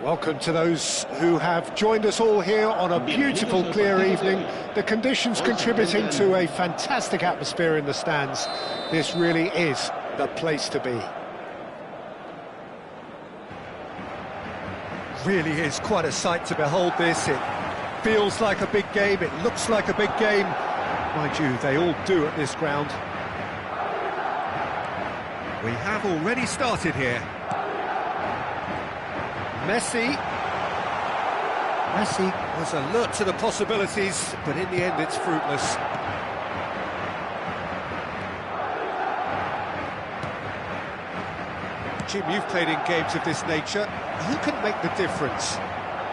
Welcome to those who have joined us all here on a beautiful, clear evening. The conditions contributing to a fantastic atmosphere in the stands. This really is the place to be. Really is quite a sight to behold this. It feels like a big game, it looks like a big game. Mind you, they all do at this ground. We have already started here. Messi was alert to the possibilities, but in the end it's fruitless. Jim, you've played in games of this nature. Who can make the difference?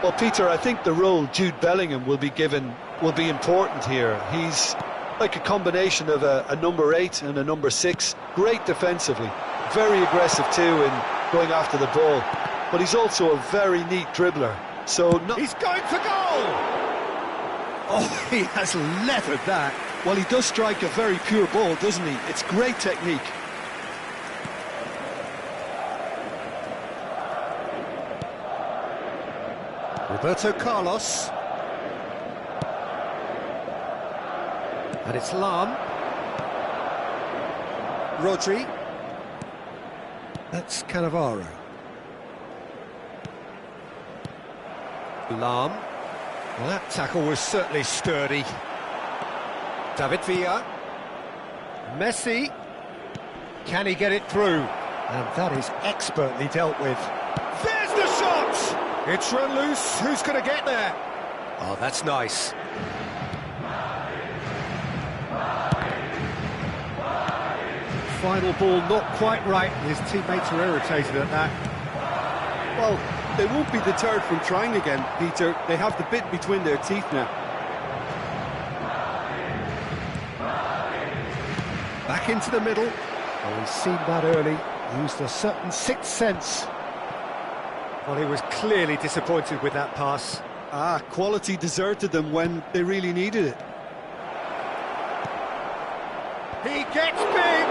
Well, Peter, I think the role Jude Bellingham will be given will be important here. He's like a combination of a number 8 and a number 6. Great defensively, very aggressive too in going after the ball. But he's also a very neat dribbler. So he's going for goal! Oh, he has leathered that. Well, he does strike a very pure ball, doesn't he? It's great technique. Roberto Carlos. And it's Lahm. Rodri. That's Cannavaro. Lahm. Well, that tackle was certainly sturdy. David Villa. Messi. Can he get it through? And that is expertly dealt with. There's the shot! It's run loose. Who's going to get there? Oh, that's nice. Final ball not quite right. His teammates are irritated at that. Well, they won't be deterred from trying again, Peter. They have the bit between their teeth now. Back into the middle. Oh, he's seen that early. Used a certain sixth sense. Well, he was clearly disappointed with that pass. Quality deserted them when they really needed it. He gets big!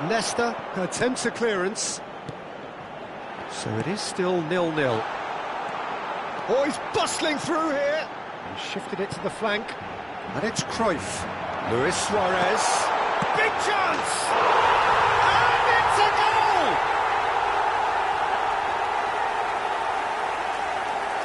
Nesta attempts a clearance. So it is still 0-0. Oh, he's bustling through here. He shifted it to the flank. And it's Cruyff. Luis Suarez. Big chance! And it's a goal!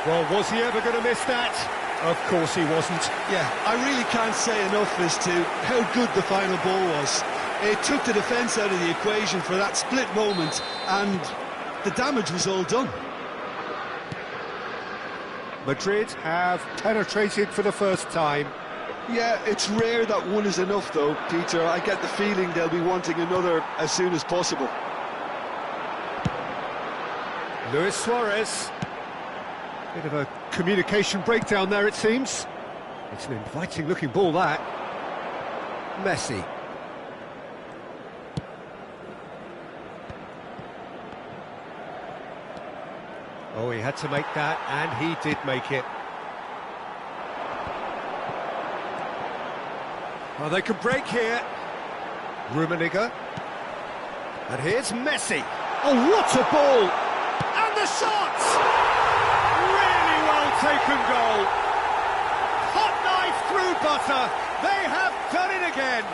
Well, was he ever going to miss that? Of course he wasn't. Yeah, I really can't say enough as to how good the final ball was. It took the defence out of the equation for that split moment, and the damage was all done. Madrid have penetrated for the first time. Yeah, it's rare that one is enough though, Peter. I get the feeling they'll be wanting another as soon as possible. Luis Suarez. Bit of a communication breakdown there, it seems. It's an inviting looking ball, that. Messi. Oh, he had to make that, and he did make it. Oh, they can break here. Rummenigge. And here's Messi. Oh, what a ball! And the shot! Really well taken goal. Hot knife through butter. They have done it again.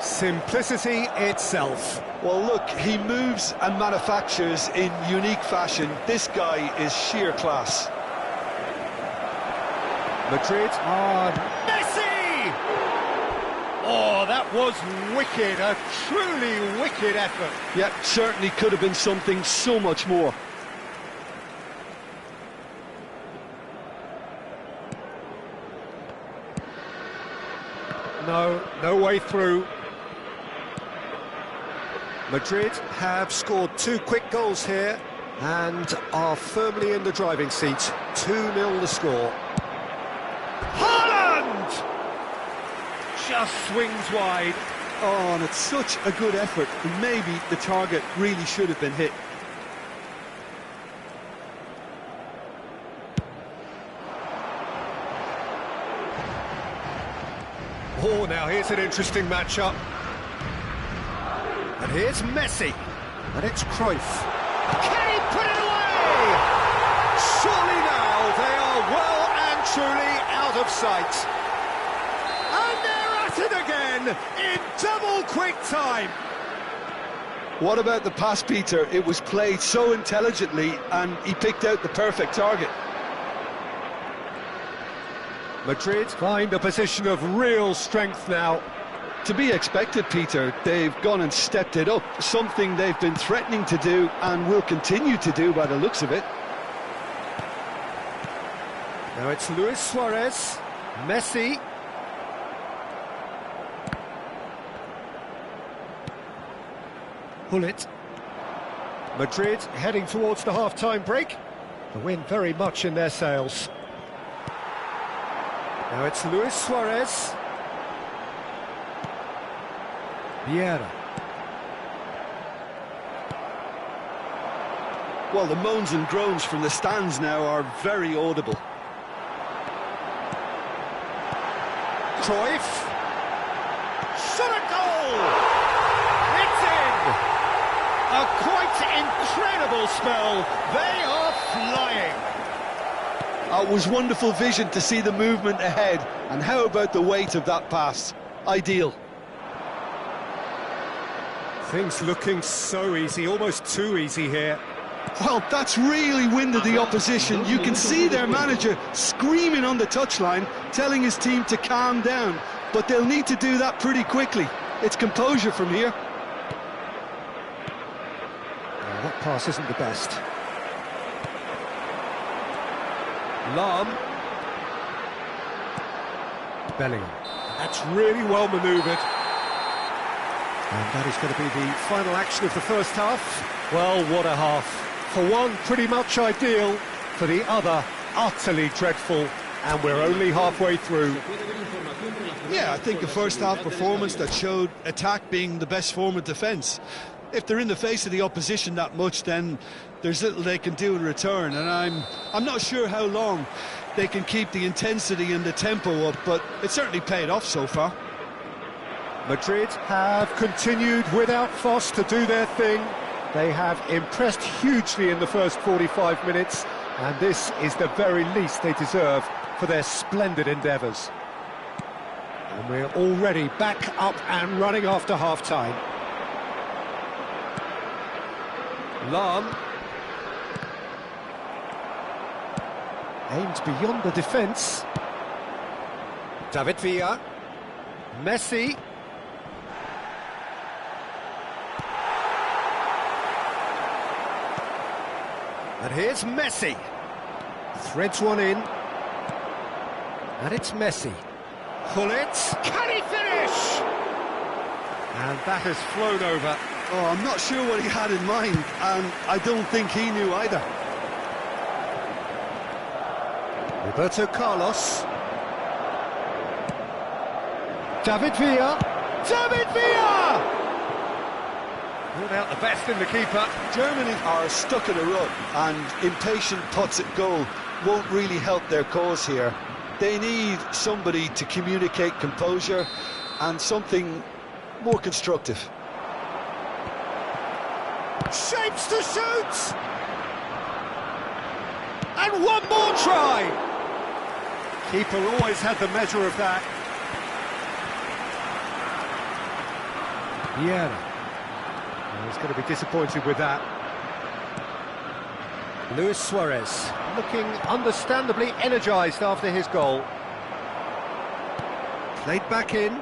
Simplicity itself. Well, look, he moves and manufactures in unique fashion. This guy is sheer class. Madrid on Messi! Oh, that was wicked, a truly wicked effort. Yeah, certainly could have been something so much more. No way through. Madrid have scored 2 quick goals here and are firmly in the driving seat. 2-0 the score. Haaland! Just swings wide. Oh, and it's such a good effort. Maybe the target really should have been hit. Oh, now here's an interesting matchup. And here's Messi. And it's Cruyff. Can he put it away? of sight. And they're at it again in double quick time. What about the pass, Peter? It was played so intelligently and he picked out the perfect target. Madrid find a position of real strength now. To be expected, Peter. They've gone and stepped it up, something they've been threatening to do and will continue to do by the looks of it. Now it's Luis Suarez, Messi. Gullit. Madrid heading towards the half-time break. The win very much in their sails. Now it's Luis Suarez. Vieira. Well, the moans and groans from the stands now are very audible. Cruyff. Shot at goal! It's in! A quite incredible spell. They are flying. It was wonderful vision to see the movement ahead. And how about the weight of that pass? Ideal. Things looking so easy, almost too easy here. Well, that's really winded the opposition. You can see their manager screaming on the touchline, telling his team to calm down. But they'll need to do that pretty quickly. It's composure from here. Oh, that pass isn't the best. Lahm. Bellingham. That's really well manoeuvred. And that is going to be the final action of the first half. Well, what a half. For one, pretty much ideal. For the other, utterly dreadful. And we're only halfway through. Yeah, I think a first-half performance that showed attack being the best form of defence. If they're in the face of the opposition that much, then there's little they can do in return. And I'm not sure how long they can keep the intensity and the tempo up, but it certainly paid off so far. Madrid have continued without fuss to do their thing. They have impressed hugely in the first 45 minutes, and this is the very least they deserve for their splendid endeavours. And we're already back up and running after half-time. Lahm. Aimed beyond the defence. David Villa. Messi. And here's Messi. Threads one in. And it's Messi. Gullit. Can he finish? And that has flown over. Oh, I'm not sure what he had in mind, and I don't think he knew either. Roberto Carlos. David Villa. David Villa! Pulled out the best in the keeper. Germany are stuck in a rut, and impatient putts at goal won't really help their cause here. They need somebody to communicate composure and something more constructive. Shapes to shoot! And one more try! Keeper always had the measure of that. Vieira. He's going to be disappointed with that. Luis Suarez, looking understandably energised after his goal. Played back in.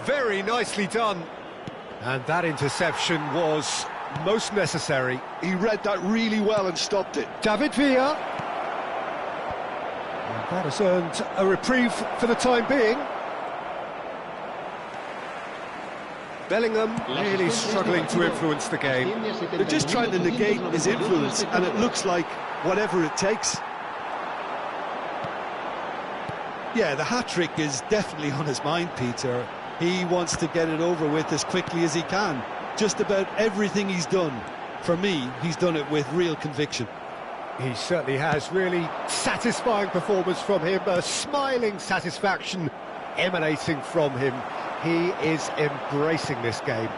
Very nicely done. And that interception was most necessary. He read that really well and stopped it. David Villa. And that has earned a reprieve for the time being. Bellingham really struggling to influence the game. They're just trying to negate his influence, and it looks like whatever it takes. Yeah, the hat-trick is definitely on his mind, Peter. He wants to get it over with as quickly as he can. Just about everything he's done, for me, he's done it with real conviction. He certainly has. Really satisfying performance from him. A smiling satisfaction emanating from him. He is embracing this game.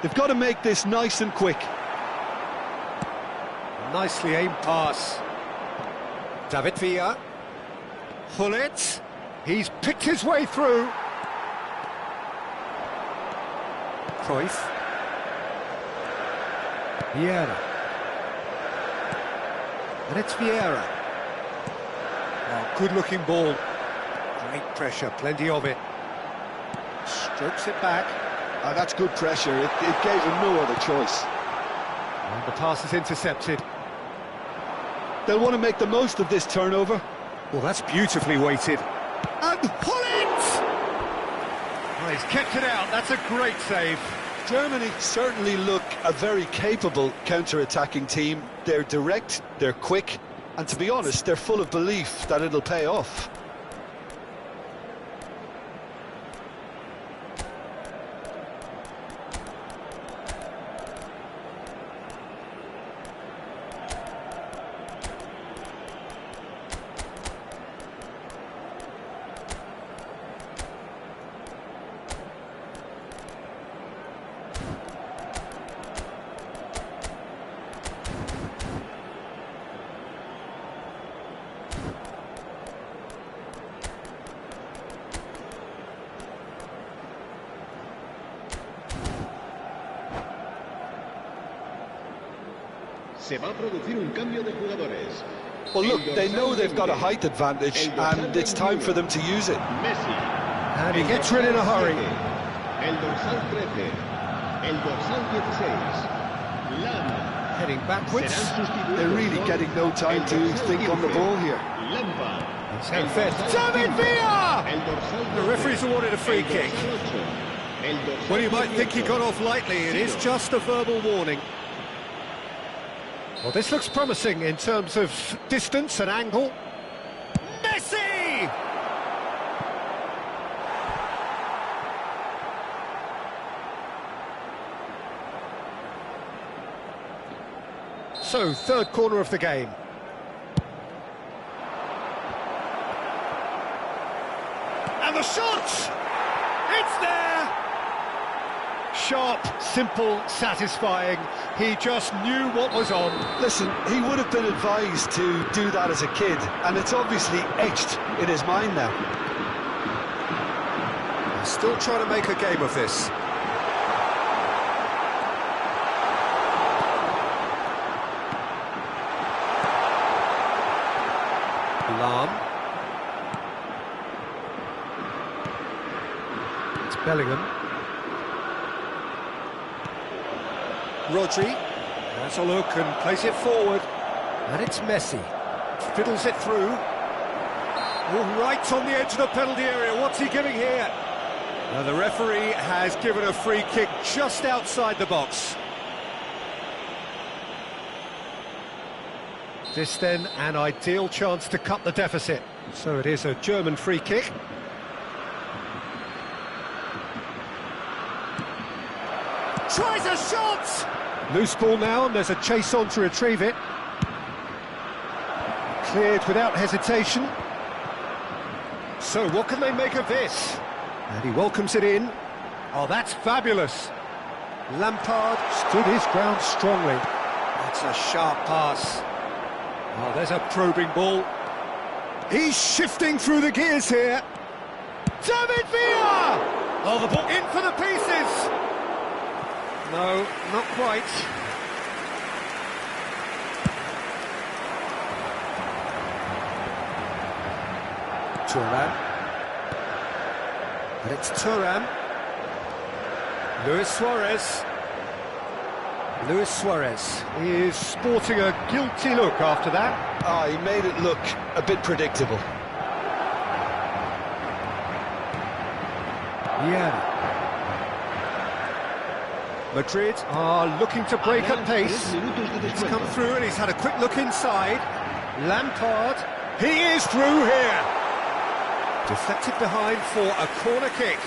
They've got to make this nice and quick. Nicely aimed pass. David Villa. Hullet. He's picked his way through. Cruyff. Vieira. And it's Vieira. Oh, good-looking ball. Great pressure, plenty of it. Strokes it back. That's good pressure. It gave him no other choice. And the pass is intercepted. They'll want to make the most of this turnover. Well, that's beautifully weighted. And Hullet! Well, he's kept it out. That's a great save. Germany certainly look a very capable counter-attacking team. They're direct, they're quick, and to be honest, they're full of belief that it'll pay off. Se va a producir un cambio de jugadores. Well, look, they know they've got a height advantage, and it's time for them to use it. Messi. And he gets rid in a hurry. El dorsal 13. El dorsal 16. Lam. Heading backwards. Serán sustituidos They're really por getting no time el to dorsal think on the 15. ball here. Lampard. It's El head fed. dorsal David 15. Villa! El dorsal The 12. referee's awarded a free El kick. dorsal 8. El dorsal Well, you might think he 18. got off lightly. It is just a verbal warning. Well, this looks promising in terms of distance and angle. Messi! So, third corner of the game. And the shot! It's there! Sharp, simple, satisfying. He just knew what was on. Listen, he would have been advised to do that as a kid, and it's obviously etched in his mind now. He's still trying to make a game of this. Lahm. It's Bellingham. Rodri. Has a look and plays it forward. And it's Messi. Fiddles it through. Oh, right on the edge of the penalty area. What's he giving here? Now, the referee has given a free kick just outside the box. This then an ideal chance to cut the deficit. So it is a German free kick. Tries a shot! Loose ball now, and there's a chase on to retrieve it. Cleared without hesitation. So what can they make of this? And he welcomes it in. Oh, that's fabulous. Lampard stood his ground strongly. That's a sharp pass. Oh, there's a probing ball. He's shifting through the gears here. David Villa! Oh, the ball in for the pieces. No, not quite. Thuram. And it's Thuram. Luis Suarez. Luis Suarez is sporting a guilty look after that. Ah, he made it look a bit predictable. Yeah. Madrid are looking to break at pace. He's come through and he's had a quick look inside. Lampard, he is through here. Deflected behind for a corner kick.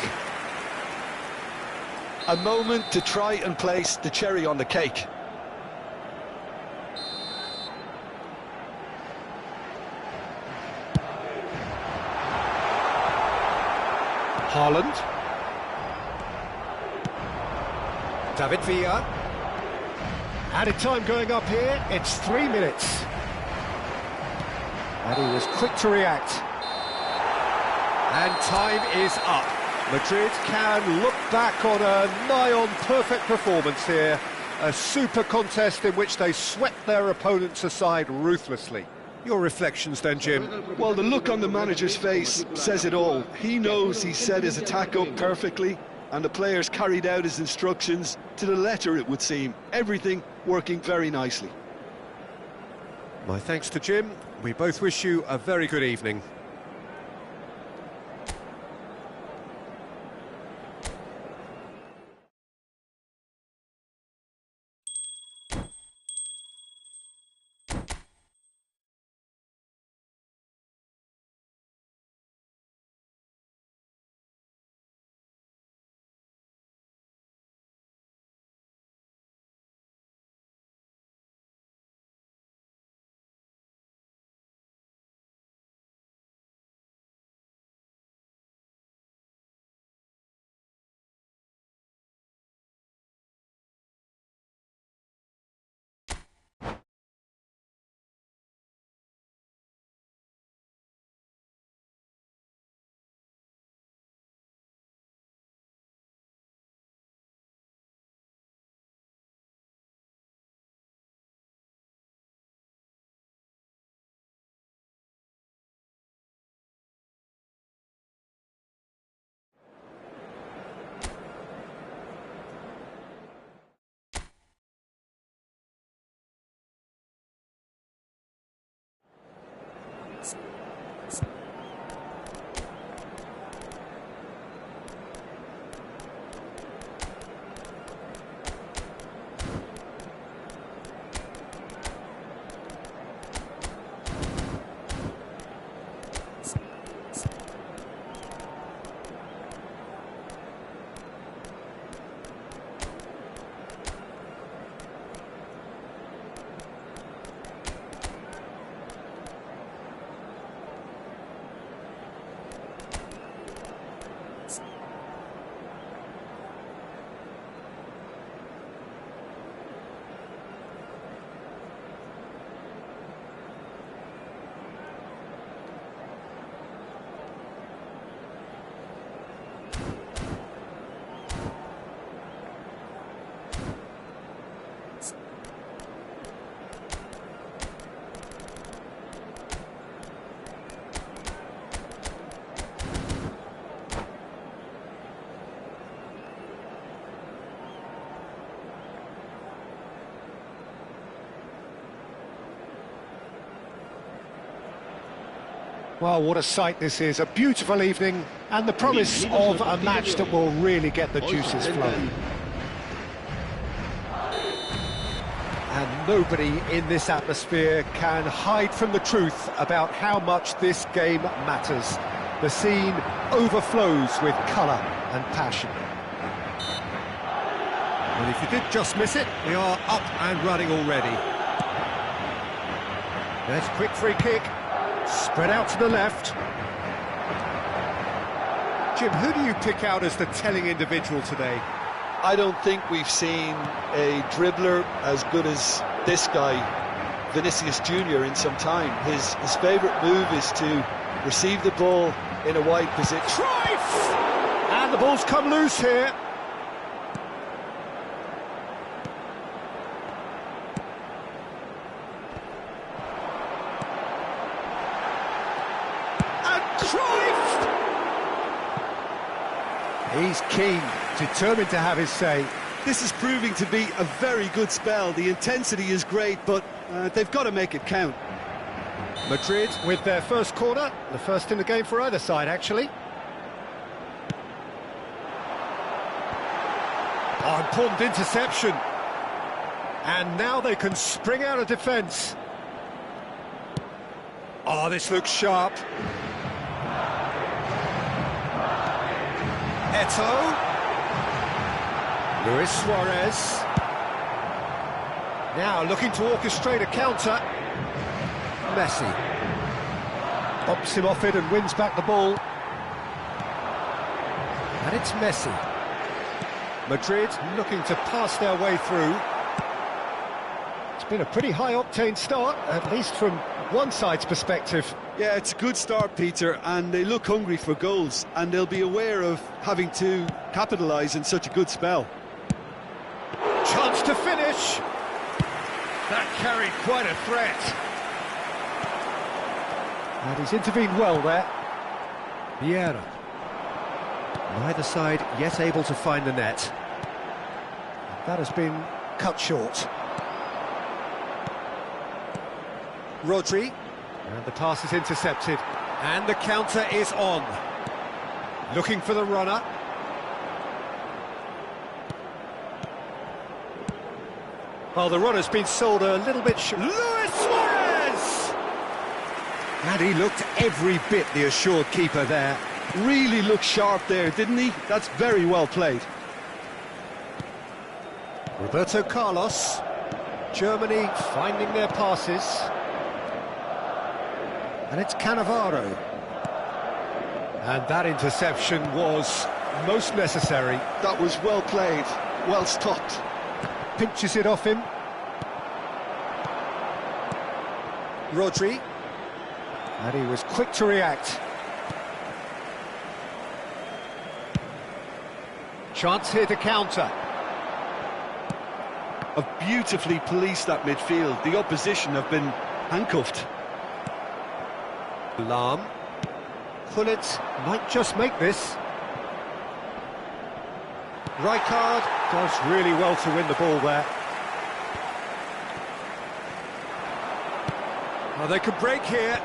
A moment to try and place the cherry on the cake. Haaland. David Villa. Added time going up here, it's 3 minutes. And he was quick to react. And time is up. Madrid can look back on a nigh-on perfect performance here. A super contest in which they swept their opponents aside ruthlessly. Your reflections then, Jim? Well, the look on the manager's face says it all. He knows he set his attack up perfectly, and the players carried out his instructions to the letter, it would seem. Everything working very nicely. My thanks to Jim. We both wish you a very good evening. Well, what a sight this is. A beautiful evening and the promise of a match that will really get the juices flowing. And nobody in this atmosphere can hide from the truth about how much this game matters. The scene overflows with colour and passion. And if you did just miss it, we are up and running already. There's a quick free kick. Spread out to the left. Jim, who do you pick out as the telling individual today? I don't think we've seen a dribbler as good as this guy, Vinicius Junior, in some time. His favourite move is to receive the ball in a wide position. Cruyff! And the ball's come loose here. Cruyff! He's keen, determined to have his say. This is proving to be a very good spell. The intensity is great, but they've got to make it count. Madrid with their first corner, the first in the game for either side, actually. Oh, important interception. And now they can spring out of defence. Oh, this looks sharp. Eto'o. Luis Suarez. Now looking to orchestrate a counter. Messi. Pops him off it and wins back the ball. And it's Messi. Madrid looking to pass their way through. It's been a pretty high-octane start, at least from one side's perspective. Yeah, it's a good start, Peter, and they look hungry for goals, and they'll be aware of having to capitalise in such a good spell. Chance to finish. That carried quite a threat. And he's intervened well there. Vieira. Neither side yet able to find the net. That has been cut short. Rodri. And the pass is intercepted. And the counter is on. Looking for the runner. Well, the runner's been sold a little bit Luis Suarez! And he looked every bit the assured keeper there. Really looked sharp there, didn't he? That's very well played. Roberto Carlos. Germany finding their passes. And it's Cannavaro. And that interception was most necessary. That was well played, well stopped. Pinches it off him. Rodri. And he was quick to react. Chance here to counter. Have beautifully policed that midfield. The opposition have been handcuffed. Lahm. Gullit might just make this. Rijkaard. Does really well to win the ball there. Oh, they could break here.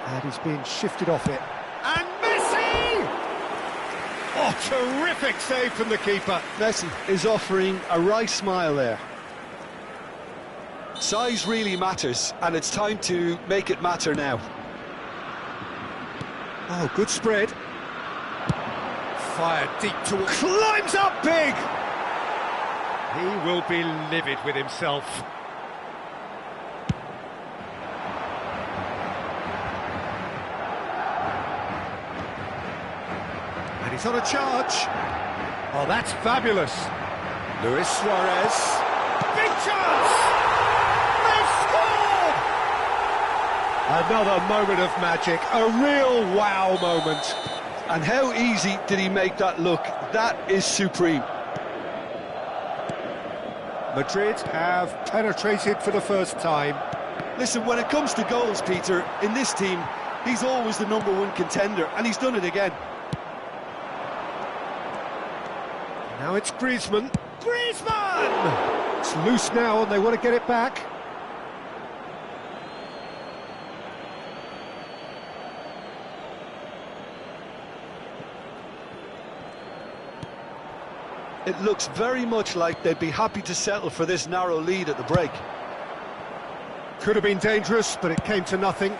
And he's being shifted off it. And Messi! Oh, terrific save from the keeper. Messi is offering a wry smile there. Size really matters, and it's time to make it matter now. Oh, good spread. Fired deep towards... Climbs up big! He will be livid with himself. And he's on a charge. Oh, that's fabulous. Luis Suarez. Big chance! They've scored! Another moment of magic, a real wow moment. And how easy did he make that look? That is supreme. Madrid have penetrated for the first time. Listen, when it comes to goals, Peter, in this team, he's always the #1 contender, and he's done it again. Now it's Griezmann. Griezmann! It's loose now and they want to get it back. It looks very much like they'd be happy to settle for this narrow lead at the break. Could have been dangerous, but it came to nothing.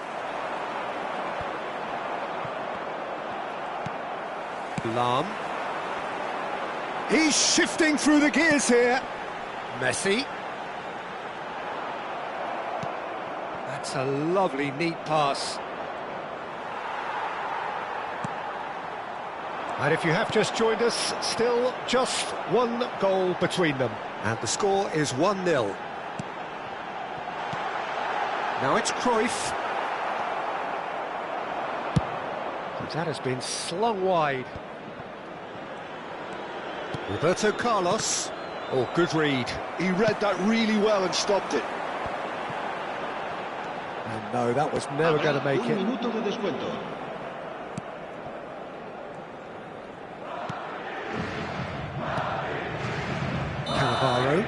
Lahm. He's shifting through the gears here. Messi. That's a lovely, neat pass. And if you have just joined us, still just one goal between them. And the score is 1-0. Now it's Cruyff. That has been slung wide. Roberto Carlos. Oh, good read. He read that really well and stopped it. And no, that was never going to make it. Minuto de descuento. Cannavaro.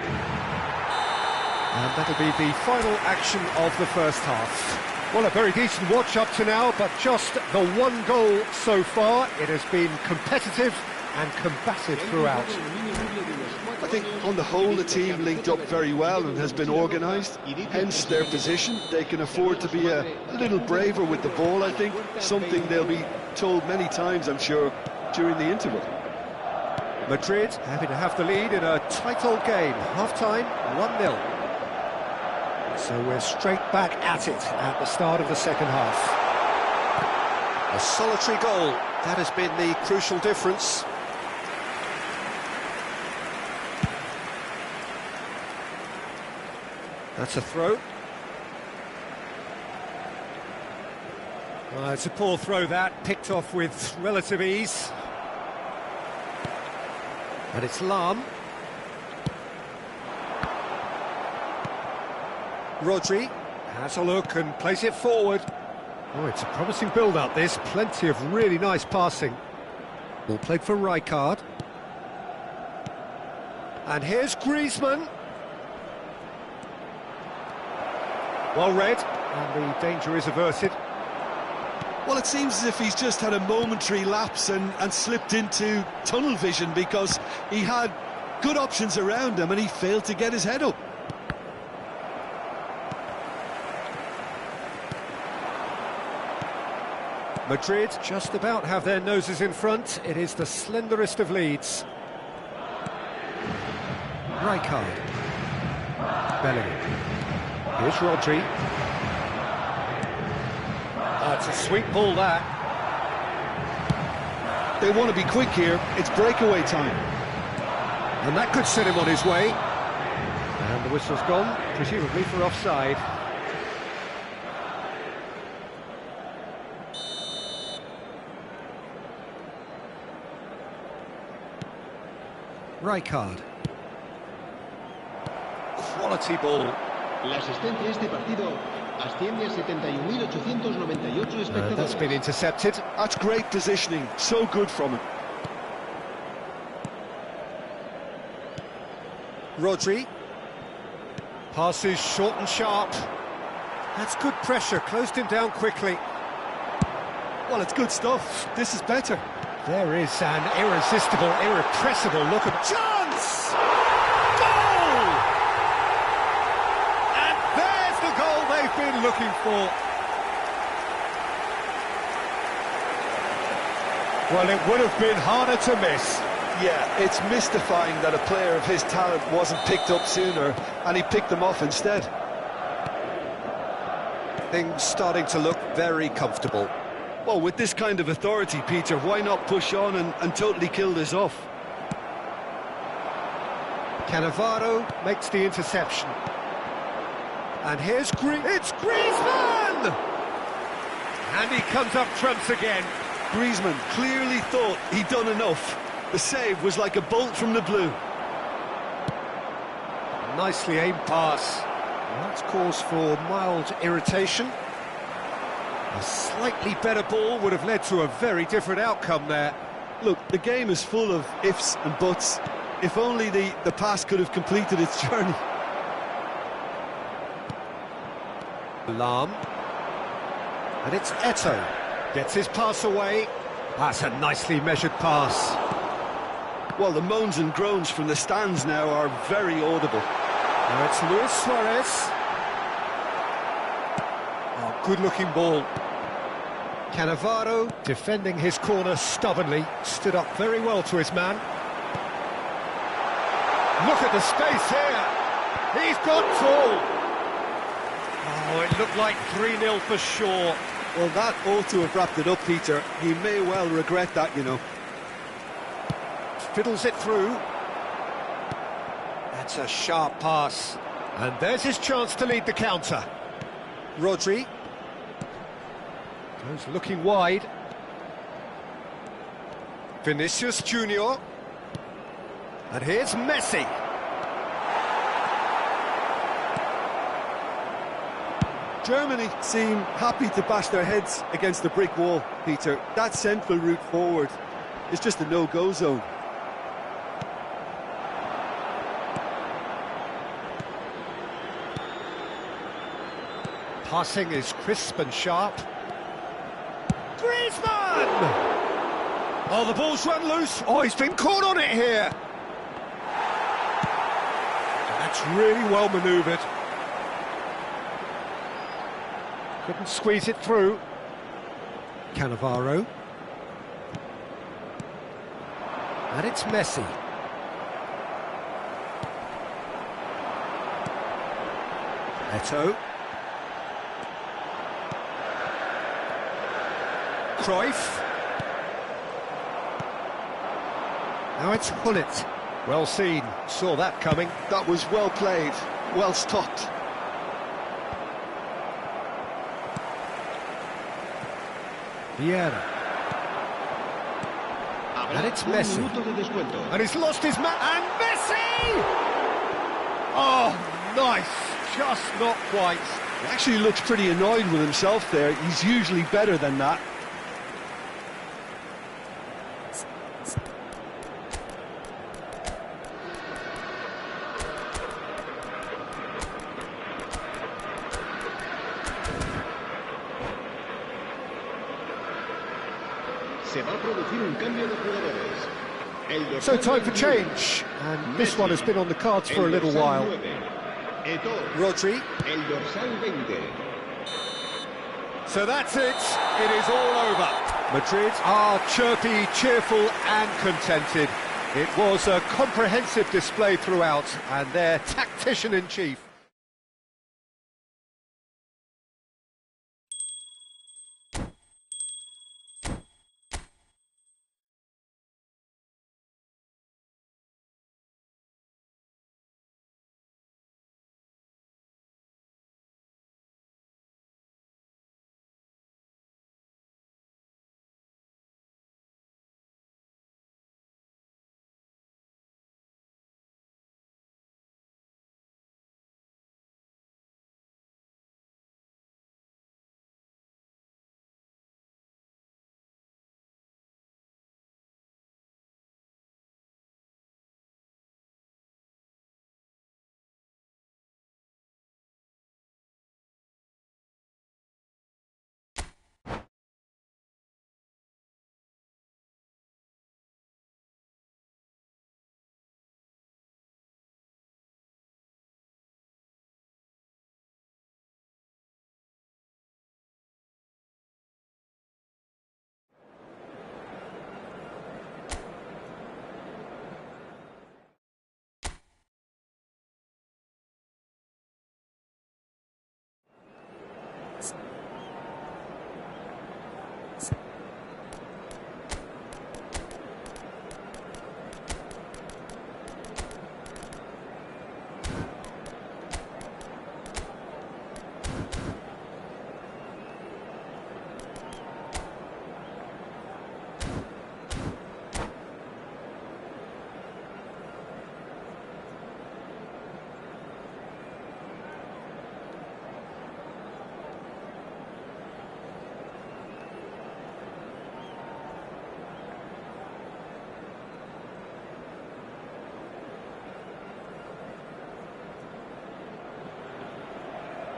And that'll be the final action of the first half. Well, a very decent watch up to now, but just the one goal so far. It has been competitive and combative throughout. I think on the whole the team linked up very well and has been organised, hence their position. They can afford to be a little braver with the ball, I think, something they'll be told many times, I'm sure, during the interval. Madrid happy to have the lead in a tight old game. Half-time, 1-0. So we're straight back at it at the start of the second half. A solitary goal, that has been the crucial difference. That's a throw. It's a poor throw that, picked off with relative ease. And it's Lahm. Rodri has a look and plays it forward. Oh, it's a promising build-up this, plenty of really nice passing. Ball played for Rijkaard. And here's Griezmann. Well read, and the danger is averted. Well, it seems as if he's just had a momentary lapse and slipped into tunnel vision, because he had good options around him and he failed to get his head up. Madrid just about have their noses in front. It is the slenderest of leads. Rijkaard. Bellingham. Here's Rodri. It's a sweet ball, that. They want to be quick here. It's breakaway time. And that could set him on his way. And the whistle's gone, presumably for offside. Rijkaard. Quality ball. La asistencia a este partido asciende a 71.898 espectadores. That's been intercepted. That's great positioning. So good from him. Rodri. Passes short and sharp. That's good pressure, closed him down quickly. Well, it's good stuff. This is better. There is an irresistible, irrepressible look at chance! Goal! And there's the goal they've been looking for. Well, it would have been harder to miss. Yeah, it's mystifying that a player of his talent wasn't picked up sooner, and he picked them off instead. Things starting to look very comfortable. Well, with this kind of authority, Peter, why not push on and totally kill this off? Cannavaro makes the interception. And here's it's Griezmann! And he comes up trumps again. Griezmann clearly thought he'd done enough. The save was like a bolt from the blue. Nicely aimed pass. Well, that's cause for mild irritation. A slightly better ball would have led to a very different outcome there. Look, the game is full of ifs and buts. If only the pass could have completed its journey. Lahm. And it's Eto'o. Gets his pass away. That's a nicely measured pass. Well, the moans and groans from the stands now are very audible. Now it's Luis Suarez. Oh, good-looking ball. Cannavaro, defending his corner stubbornly, stood up very well to his man. Look at the space here. He's got full. Oh, it looked like 3-0 for sure. Well, that ought to have wrapped it up, Peter. He may well regret that, you know. Fiddles it through. That's a sharp pass. And there's his chance to lead the counter. Rodri. Goes looking wide. Vinicius Junior. And here's Messi. Germany seem happy to bash their heads against the brick wall, Peter. That central route forward is just a no-go zone. Passing is crisp and sharp. Griezmann! Oh, the ball's run loose. Oh, he's been caught on it here. That's really well manoeuvred. Couldn't squeeze it through. Cannavaro. And it's Messi. Eto'o. Cruyff. Now it's Gullit. Well seen, saw that coming. That was well played, well stopped. Vieira. And it's Messi. Un minuto de descuento. And he's lost his man. And Messi! Oh, nice. Just not quite. He actually looks pretty annoyed with himself there. He's usually better than that. Se va a producir un cambio de jugadores. So time for change, and this one has been on the cards for a little while. Rodri. El dorsal 20. So that's it. It is all over. Madrid are chirpy, cheerful and contented. It was a comprehensive display throughout, and their tactician-in-chief.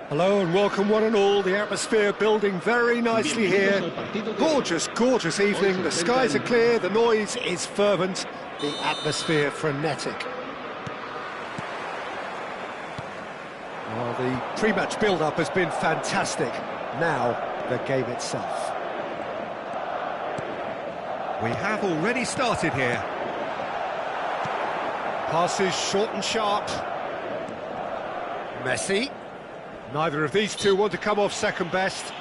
Hello and welcome one and all. The atmosphere building very nicely here. Gorgeous, gorgeous evening. The skies are clear, the noise is fervent, the atmosphere frenetic. Well, the pre-match build-up has been fantastic. Now, the game itself. We have already started here. Passes short and sharp. Messi. Neither of these two want to come off second best.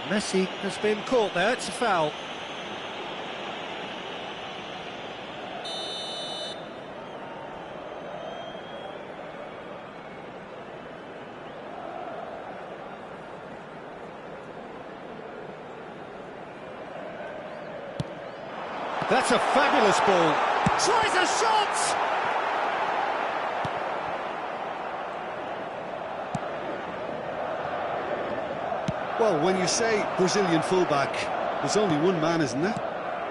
Messi has been caught there, it's a foul. That's a fabulous ball. Tries a shot! Well, when you say Brazilian fullback, there's only one man, isn't there?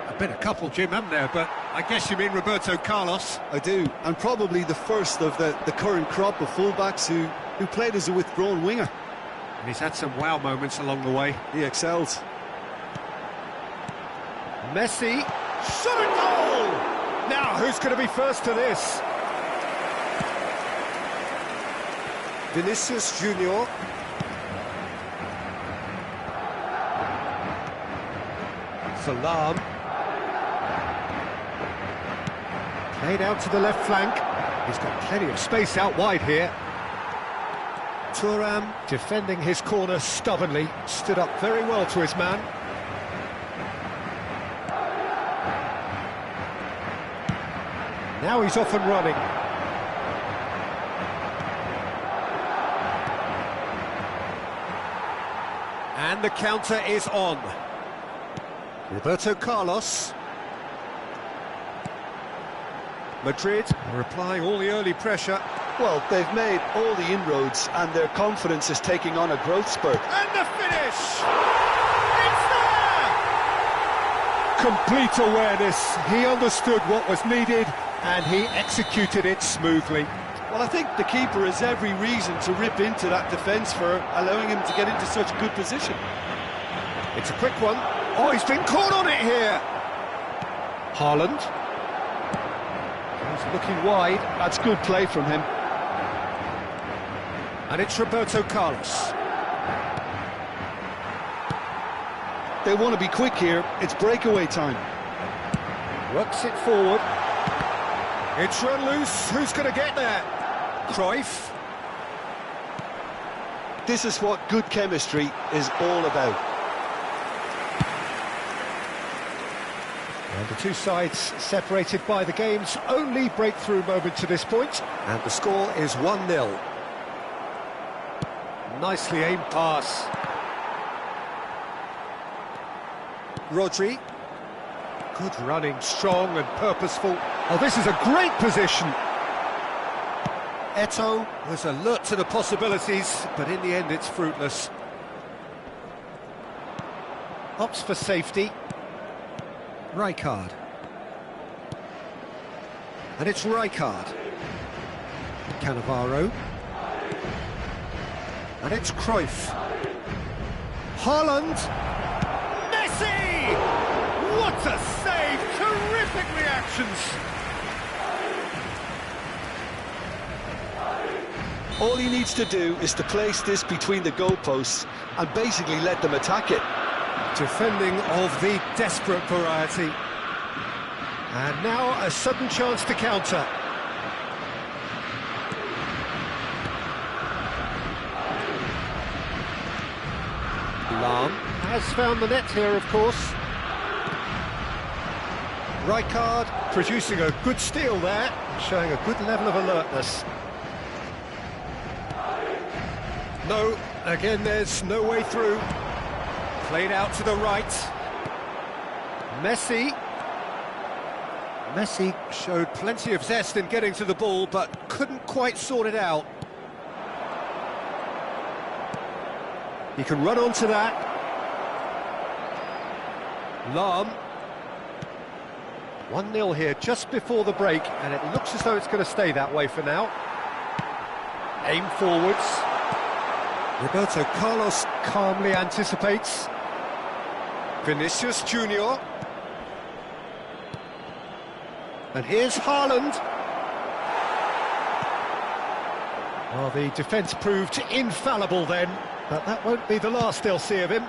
I've been a couple, Jim, haven't there? But I guess you mean Roberto Carlos. I do, and probably the first of the current crop of fullbacks who played as a withdrawn winger. And he's had some wow moments along the way. He excels. Messi, shot and goal! Now, who's going to be first to this? Vinicius Junior. Salam. Played out to the left flank. He's got plenty of space out wide here. Thuram defending his corner stubbornly, stood up very well to his man. Now he's off and running. And the counter is on. Roberto Carlos. Madrid are applying all the early pressure. Well, they've made all the inroads and their confidence is taking on a growth spurt. And the finish! It's there! Complete awareness. He understood what was needed and he executed it smoothly. Well, I think the keeper has every reason to rip into that defence for allowing him to get into such good position. It's a quick one. Oh, he's been caught on it here. Haaland. He's looking wide. That's good play from him. And it's Roberto Carlos. They want to be quick here. It's breakaway time. Works it forward. It's run loose. Who's going to get there? Cruyff. This is what good chemistry is all about. And the two sides separated by the game's only breakthrough moment to this point. And the score is 1-0. Nicely aimed pass. Rodri. Good running, strong and purposeful. Oh, this is a great position. Eto'o was alert to the possibilities, but in the end it's fruitless. Opts for safety. Rijkaard. And it's Rijkaard. Cannavaro. And it's Cruyff. Haaland. Messi! What a save! Terrific reactions! All he needs to do is to place this between the goalposts and basically let them attack it. Defending of the desperate variety. And now a sudden chance to counter. Lahm Has found the net here, of course. Rijkaard Producing a good steal there, showing a good level of alertness. No, again there's no way through. Played out to the right. Messi. Messi showed plenty of zest in getting to the ball, but couldn't quite sort it out. He can run onto that. Lahm. 1-0 here just before the break, and it looks as though it's going to stay that way for now. Aim forwards. Roberto Carlos Calmly anticipates. Vinicius Junior. And here's Haaland. Well, the defence proved infallible then, but that won't be the last they'll see of him.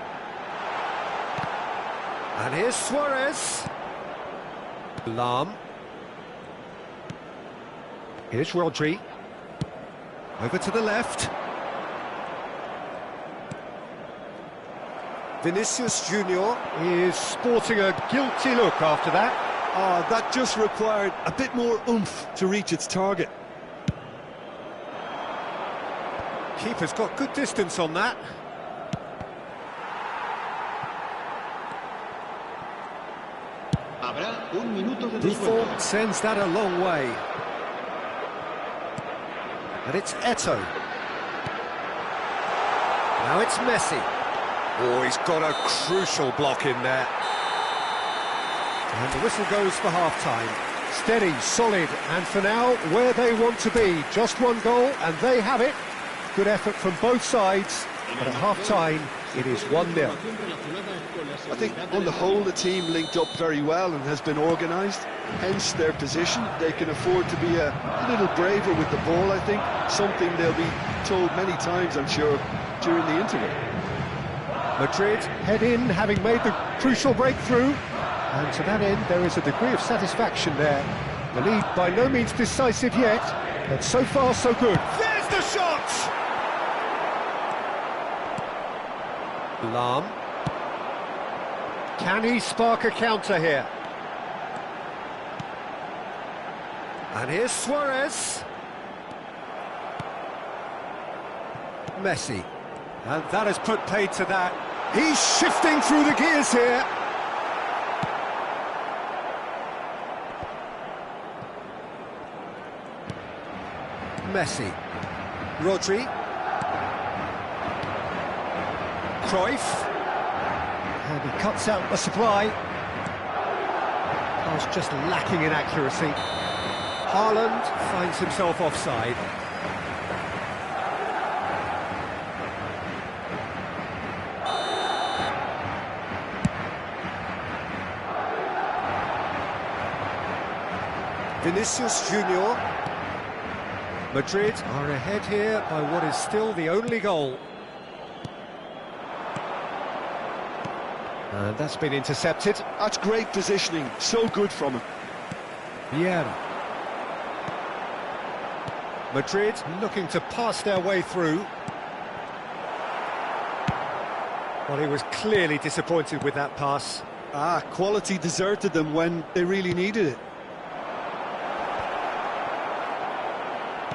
And here's Suarez. Lahm. Here's Rodri. Over to the left. Vinicius Junior. Is sporting a guilty look after that. That just required a bit more oomph to reach its target. Keeper's got good distance on that. Habrá un minuto de Buffon descuento. sends that a long way. And it's Eto'o. Now it's Messi. Oh, he's got a crucial block in there. And the whistle goes for half-time. Steady, solid, and for now, where they want to be. Just one goal, and they have it. Good effort from both sides, but at half-time, it is 1-0. I think on the whole the team linked up very well and has been organised, hence their position. They can afford to be a little braver with the ball, I think, something they'll be told many times, I'm sure, during the interval. Madrid head in, having made the crucial breakthrough, and to that end there is a degree of satisfaction there. The lead by no means decisive yet, but so far so good. There's the shot! Lahm. Can he spark a counter here? And here's Suarez. Messi. And that has put paid to that. He's shifting through the gears here. Messi. Rodri. Cruyff. And he cuts out the supply. Pass just lacking in accuracy. Haaland finds himself offside. Vinicius Junior. Madrid are ahead here by what is still the only goal. And that's been intercepted. That's great positioning, so good from him. Vieira. Madrid looking to pass their way through. Well, he was clearly disappointed with that pass. Quality deserted them when they really needed it.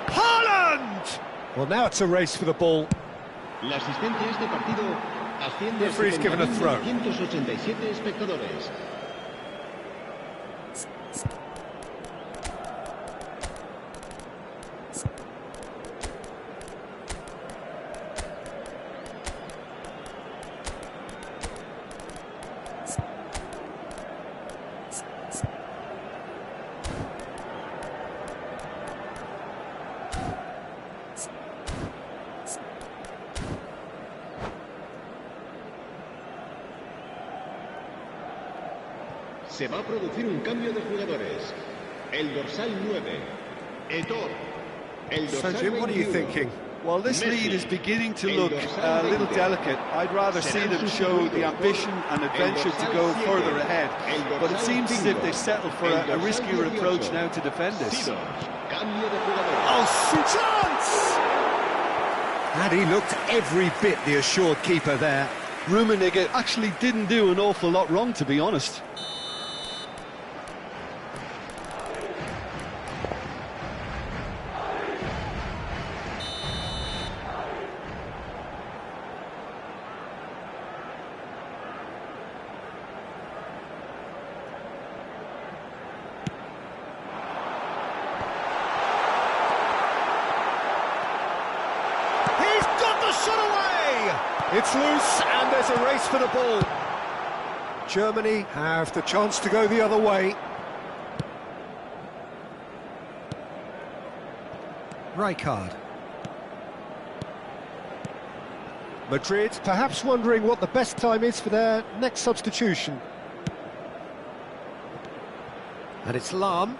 Haaland! Well, now it's a race for the ball. La asistencia a este partido asciende a Referee's given a throw. 7.187 espectadores. Se va a producir un cambio de jugadores. El dorsal 9, Eto'o. El dorsal So, Jim, what are you 21, thinking? Well, this lead is beginning to look a little delicate. I'd rather see them show the ambition and adventure to go further ahead. But it seems as if they've settled for a riskier approach now to defend this. Cambio de jugadores. Oh, chance! And he looked every bit the assured keeper there. Rummenigge actually didn't do an awful lot wrong, to be honest. Shot away! It's loose and there's a race for the ball. Germany have the chance to go the other way. Rijkaard. Madrid perhaps wondering what the best time is for their next substitution. And it's Lahm.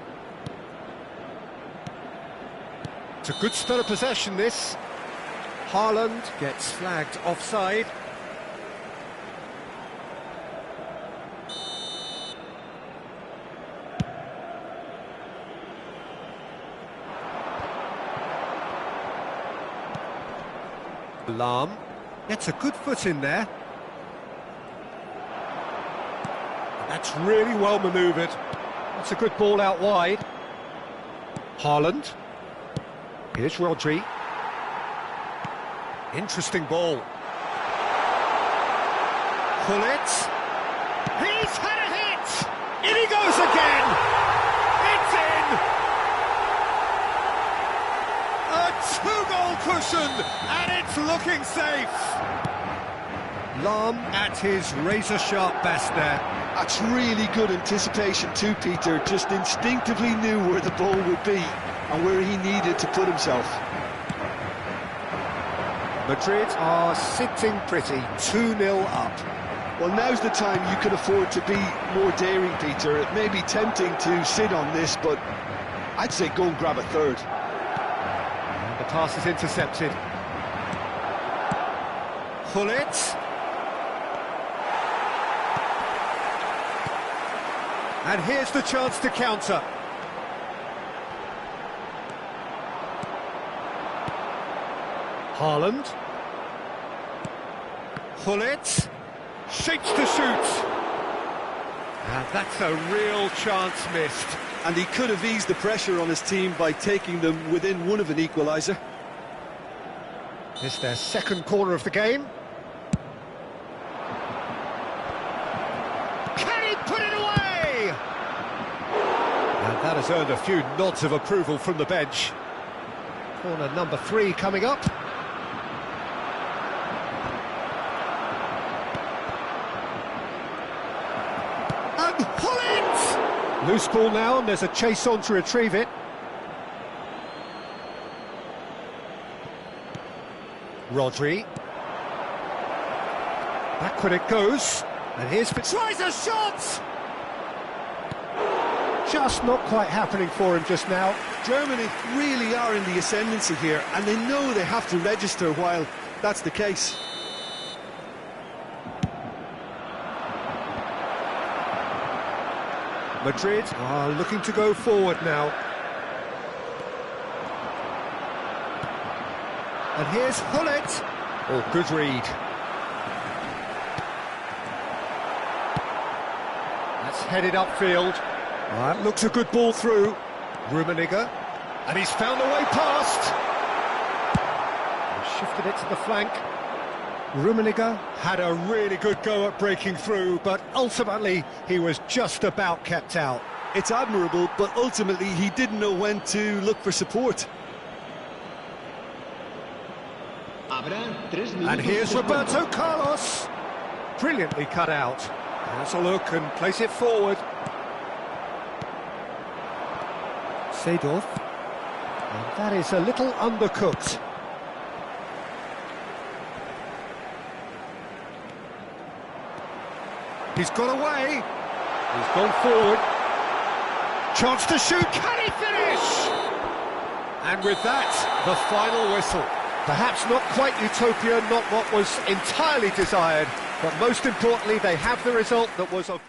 It's a good spell of possession, this. Haaland gets flagged offside. Lahm gets a good foot in there. That's really well manoeuvred. That's a good ball out wide. Haaland. Here's Rodri. Interesting ball. Gullit. He's had a hit! In he goes again! It's in! A two-goal cushion, and it's looking safe! Lahm at his razor-sharp best there. That's really good anticipation too, Peter. Just instinctively knew where the ball would be and where he needed to put himself. Madrid are sitting pretty, 2-0 up. Well, now's the time you can afford to be more daring, Peter. It may be tempting to sit on this, but I'd say go and grab a third. And the pass is intercepted. Gullit. And here's the chance to counter. Haaland. Gullit. Shapes to shoot. And that's a real chance missed. And he could have eased the pressure on his team by taking them within one of an equaliser. It's their second corner of the game. Can he put it away? And that has earned a few nods of approval from the bench. Corner number 3 coming up. And Hullet! Loose ball now, and there's a chase on to retrieve it. Rodri. Backward it goes. And here's tries a shot! Just not quite happening for him just now. Germany really are in the ascendancy here, and they know they have to register while that's the case. Madrid are looking to go forward now. And here's Hullet. Oh, good read. That's headed upfield. That looks a good ball through. Rummenigge. And he's found a way past. He shifted it to the flank. Rummenigge had a really good go at breaking through, but ultimately he was just about kept out. It's admirable, but ultimately he didn't know when to look for support. And here's Roberto Carlos. Brilliantly cut out. Has a look and place it forward. Seedorf. And that is a little undercooked. He's got away. He's gone forward. Chance to shoot. Can he finish? And with that, the final whistle. Perhaps not quite utopia, not what was entirely desired, but most importantly, they have the result that was of...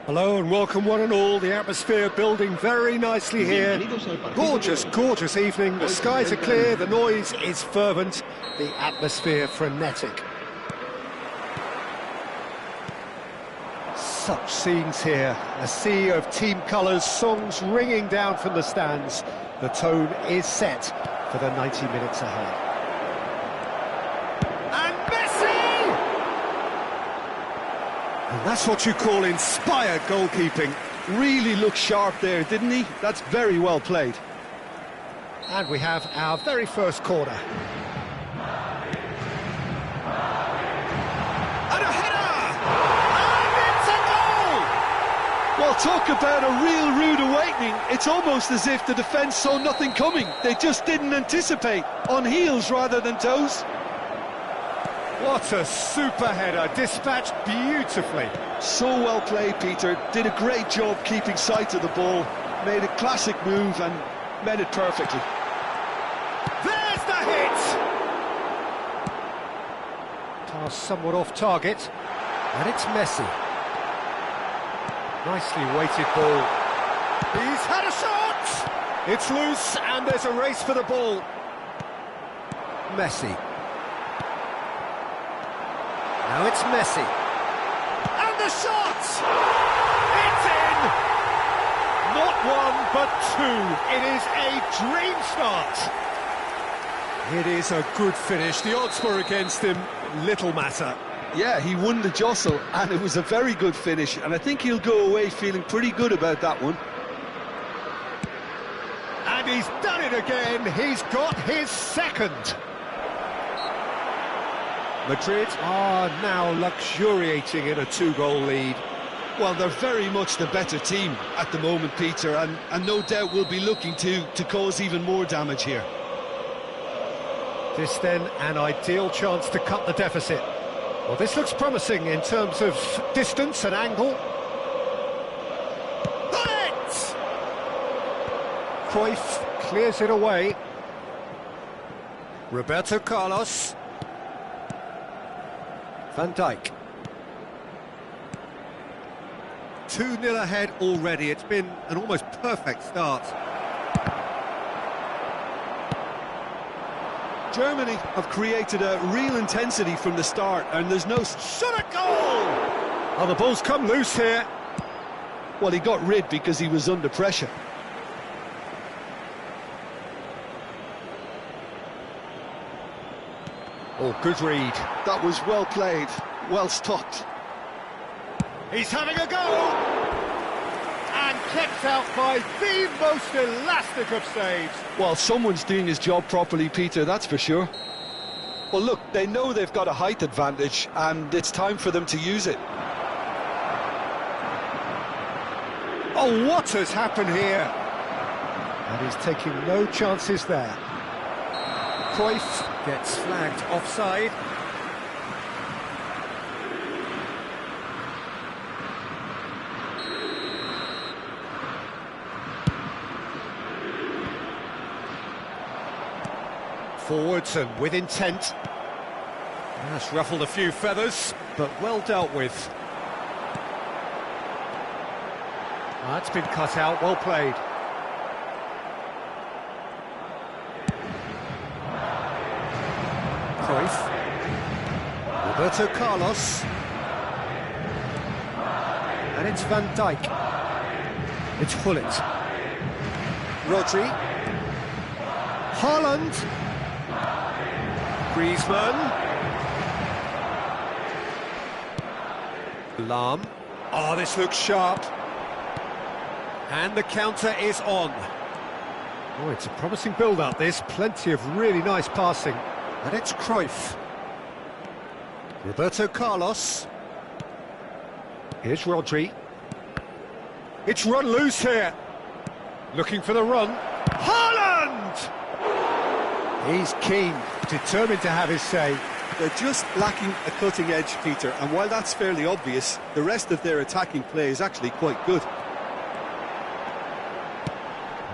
Hello and welcome one and all. The atmosphere building very nicely here. Gorgeous, gorgeous evening. The skies are clear, the noise is fervent, the atmosphere frenetic. Such scenes here, a sea of team colours, songs ringing down from the stands. The tone is set for the 90 minutes ahead. And Messi! And that's what you call inspired goalkeeping. Really looked sharp there, didn't he? That's very well played. And we have our very first corner. And a header! And it's a goal! Well, talk about a real rude awakening. It's almost as if the defence saw nothing coming. They just didn't anticipate. On heels rather than toes. What a super header, dispatched beautifully. So well played, Peter. Did a great job keeping sight of the ball. Made a classic move and met it perfectly. There's the hit! Pass somewhat off target. And it's Messi. Nicely weighted ball. He's had a shot! It's loose and there's a race for the ball. Messi. Now it's Messi. And the shot! It's in! Not one, but two. It is a dream start. It is a good finish. The odds were against him. Little matter. Yeah, he won the jostle, and it was a very good finish, and I think he'll go away feeling pretty good about that one. And he's done it again. He's got his second. Madrid are now luxuriating in a two-goal lead. Well, they're very much the better team at the moment, Peter, and no doubt will be looking to cause even more damage here. This then an ideal chance to cut the deficit. Well, this looks promising in terms of distance and angle. Got it! Cruyff clears it away. Roberto Carlos. Van Dijk. 2-0 ahead already. It's been an almost perfect start. Germany have created a real intensity from the start, and there's no... Shot a goal! Oh, the ball's come loose here. Well, he got rid because he was under pressure. Oh, good read. That was well played, well stopped. He's having a go! And kept out by the most elastic of saves. Well, someone's doing his job properly, Peter, that's for sure. Well, look, they know they've got a height advantage, and it's time for them to use it. Oh, what has happened here? And he's taking no chances there. Cruyff gets flagged offside. Forwards and with intent. That's ruffled a few feathers, but well dealt with. That's been cut out, well played. Cruyff. Roberto Carlos. And it's Van Dijk. It's Gullit. Rodri. Haaland. Griezmann. Lahm. Oh, this looks sharp. And the counter is on. Oh, it's a promising build-up, this. Plenty of really nice passing. And it's Cruyff. Roberto Carlos. Here's Rodri. It's run loose here. Looking for the run. Haaland! He's keen, determined to have his say. They're just lacking a cutting edge, Peter, and while that's fairly obvious, the rest of their attacking play is actually quite good.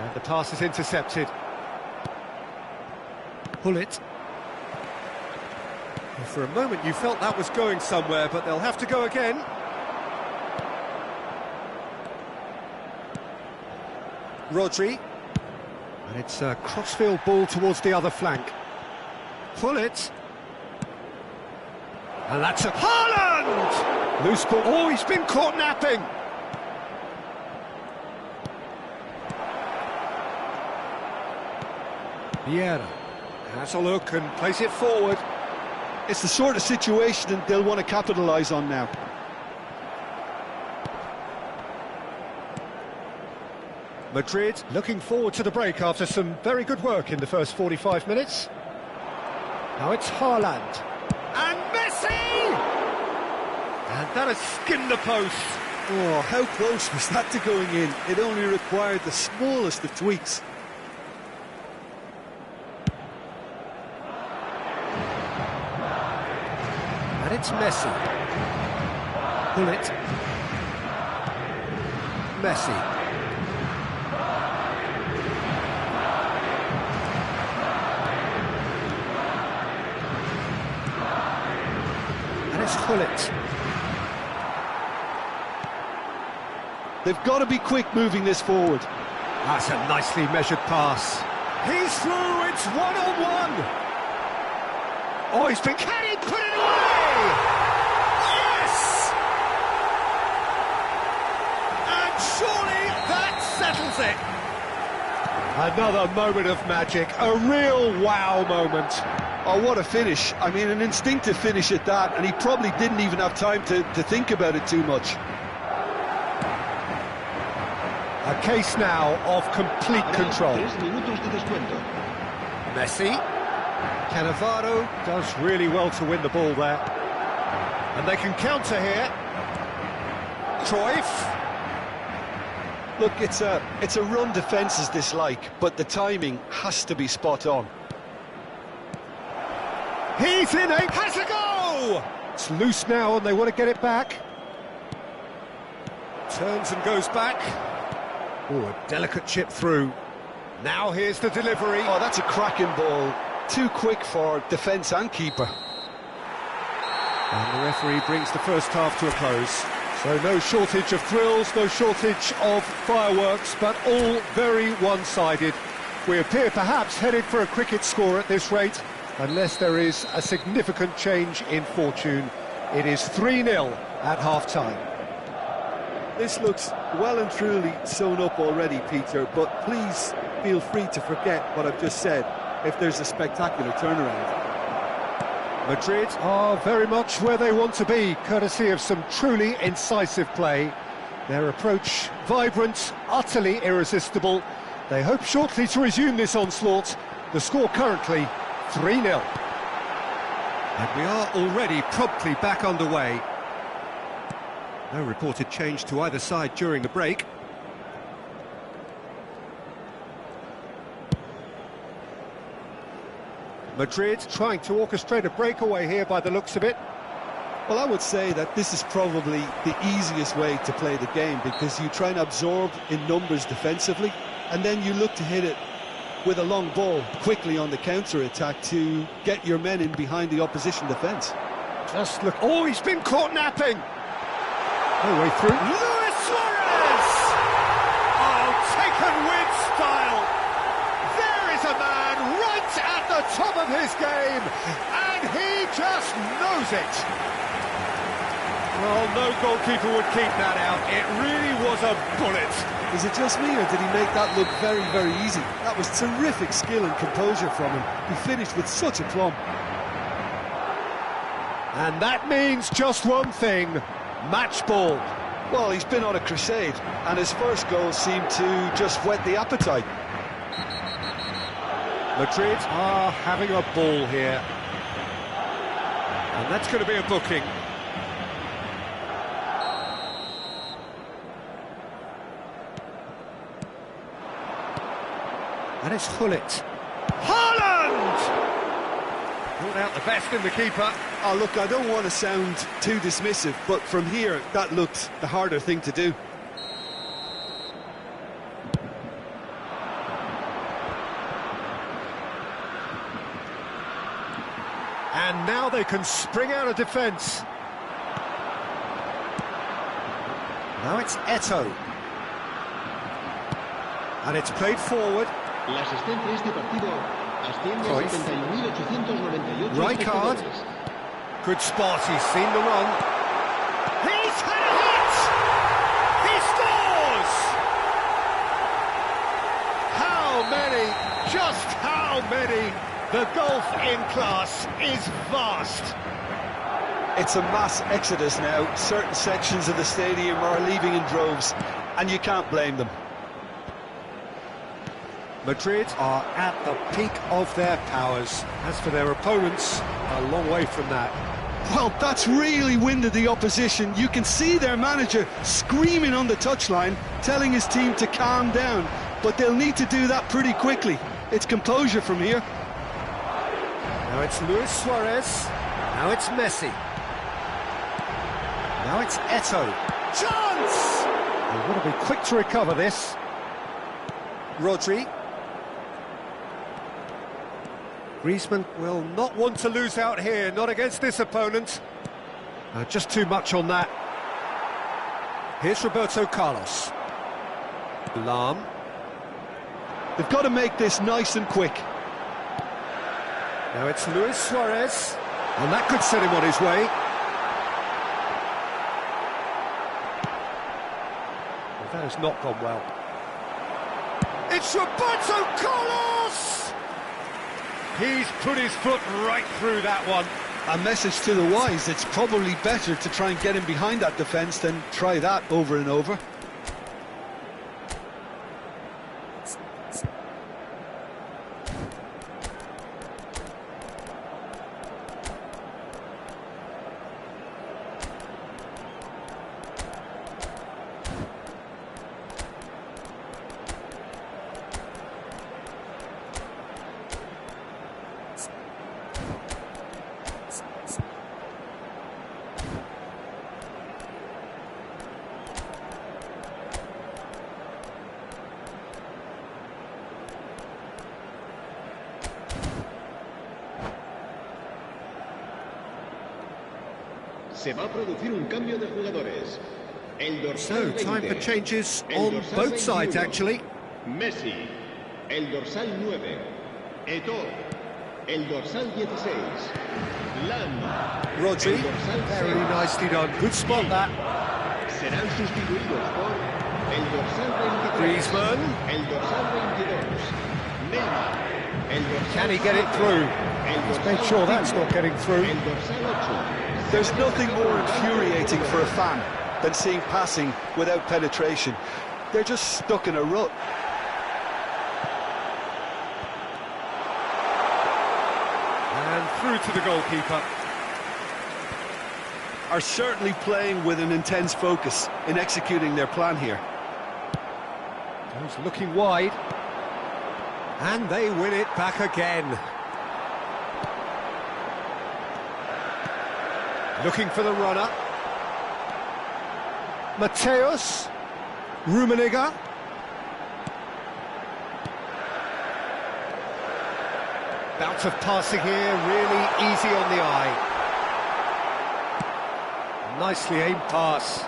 And the pass is intercepted. Gullit. For a moment you felt that was going somewhere, but they'll have to go again. Rodri. And it's a crossfield ball towards the other flank. Gullit. And that's a Haaland! Loose ball. Oh, he's been caught napping. Vieira has a look and plays it forward. It's the sort of situation that they'll want to capitalise on now. Madrid looking forward to the break after some very good work in the first 45 minutes. Now it's Haaland. And Messi! And that has skinned the post. Oh, how close was that to going in? It only required the smallest of tweaks. And it's Messi. Pull it. Messi. And it's Gullit. They've got to be quick moving this forward. That's a nicely measured pass. He's through, it's one-on-one. Oh, he's been carried, put it away! Yes! And surely that settles it. Another moment of magic, a real wow moment. Oh, what a finish. I mean, an instinctive finish at that, and he probably didn't even have time to think about it too much. A case now of complete control. 3 minutos de descuento. Messi. Cannavaro does really well to win the ball there. And they can counter here. Cruyff. Look, it's a run defence's dislike, but the timing has to be spot on. He's in a... has a go! It's loose now and they want to get it back. Turns and goes back. Oh, a delicate chip through. Now here's the delivery. Oh, that's a cracking ball. Too quick for defence and keeper. And the referee brings the first half to a close. So no shortage of thrills, no shortage of fireworks, but all very one-sided. We appear perhaps headed for a cricket score at this rate, unless there is a significant change in fortune. It is 3-0 at half-time. This looks well and truly sewn up already, Peter, but please feel free to forget what I've just said if there's a spectacular turnaround. Madrid are very much where they want to be, courtesy of some truly incisive play. Their approach vibrant, utterly irresistible. They hope shortly to resume this onslaught. The score currently 3-0. And we are already promptly back underway. No reported change to either side during the break. Madrid trying to orchestrate a breakaway here by the looks of it. Well, I would say that this is probably the easiest way to play the game, because you try and absorb in numbers defensively, and then you look to hit it with a long ball quickly on the counter-attack to get your men in behind the opposition defence. Just look. Oh, he's been caught napping. No way through. Luis Suarez! Oh, taken with style. There is a man right at the top of his game, and he just knows it. Well, no goalkeeper would keep that out. It really was a bullet. Is it just me, or did he make that look very, very easy? That was terrific skill and composure from him. He finished with such a plumb. And that means just one thing. Match ball. Well, he's been on a crusade, and his first goal seemed to just whet the appetite. Madrid are having a ball here. And that's going to be a booking. And it's Gullit. Haaland! Pulled out the best in the keeper. Oh, look, I don't want to sound too dismissive, but from here, that looked the harder thing to do. And now they can spring out of defence. Now it's Eto'o. And it's played forward. La asistencia a este partido asciende a 71.898 Rijkaard. espectadores. Good spot, he's seen the run. He's had a hit! He scores! How many? Just how many? The golf in class is vast. It's a mass exodus now. Certain sections of the stadium are leaving in droves, and you can't blame them. Madrid are at the peak of their powers. As for their opponents, a long way from that. Well, that's really winded the opposition. You can see their manager screaming on the touchline, telling his team to calm down. But they'll need to do that pretty quickly. It's composure from here. Now it's Luis Suarez. Now it's Messi. Now it's Eto'o. Chance! They want to be quick to recover this. Rodri. Griezmann will not want to lose out here, not against this opponent. Just too much on that. Here's Roberto Carlos. Lahm. They've got to make this nice and quick. Now it's Luis Suarez, and that could set him on his way. Well, that has not gone well. It's Roberto Carlos! He's put his foot right through that one. A message to the wise, it's probably better to try and get him behind that defence than try that over and over. Se va a producir un cambio de jugadores. El So, dorsal time 20. for changes El on dorsal both sides, 21. actually. Messi. El dorsal 9. Eto'o. El dorsal 16. Lam. Rodri, El dorsal very 6. nicely done. Good spot, that. Serán sustituidos por el dorsal 23. Griezmann. El dorsal 22. Neymar. El dorsal Can he get it 7. through? El He's dorsal made sure that's 5. not getting through. El dorsal 8. There's nothing more infuriating for a fan than seeing passing without penetration. They're just stuck in a rut. And through to the goalkeeper. Are certainly playing with an intense focus in executing their plan here. He's looking wide. And they win it back again. Looking for the runner. Mateus. Rummenigge. Bout of passing here, really easy on the eye. Nicely aimed pass.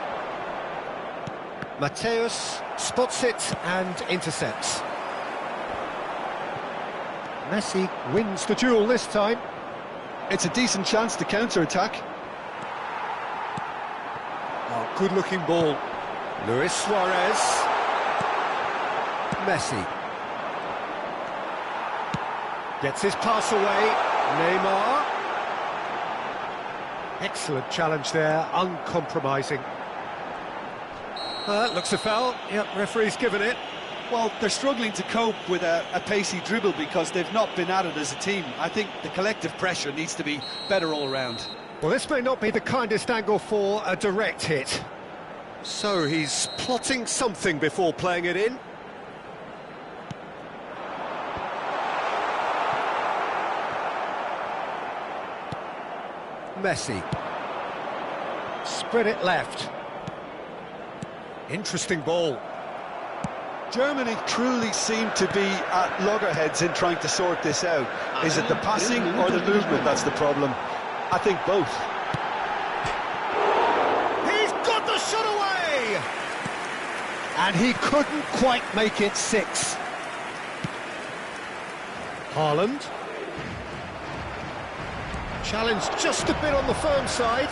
Mateus spots it and intercepts. Messi wins the duel this time. It's a decent chance to counter-attack. Oh, good-looking ball. Luis Suarez. Messi. Gets his pass away. Neymar. Excellent challenge there, uncompromising. Looks a foul. Yep, referee's given it. Well, they're struggling to cope with a pacey dribble because they've not been at it as a team. I think the collective pressure needs to be better all round. Well, this may not be the kindest angle for a direct hit. So he's plotting something before playing it in. Messi. Spread it left. Interesting ball. Germany truly seem to be at loggerheads in trying to sort this out. Is it the passing or the movement that's the problem? I think both. He's got the shot away! And he couldn't quite make it 6. Haaland. Challenge just a bit on the firm side.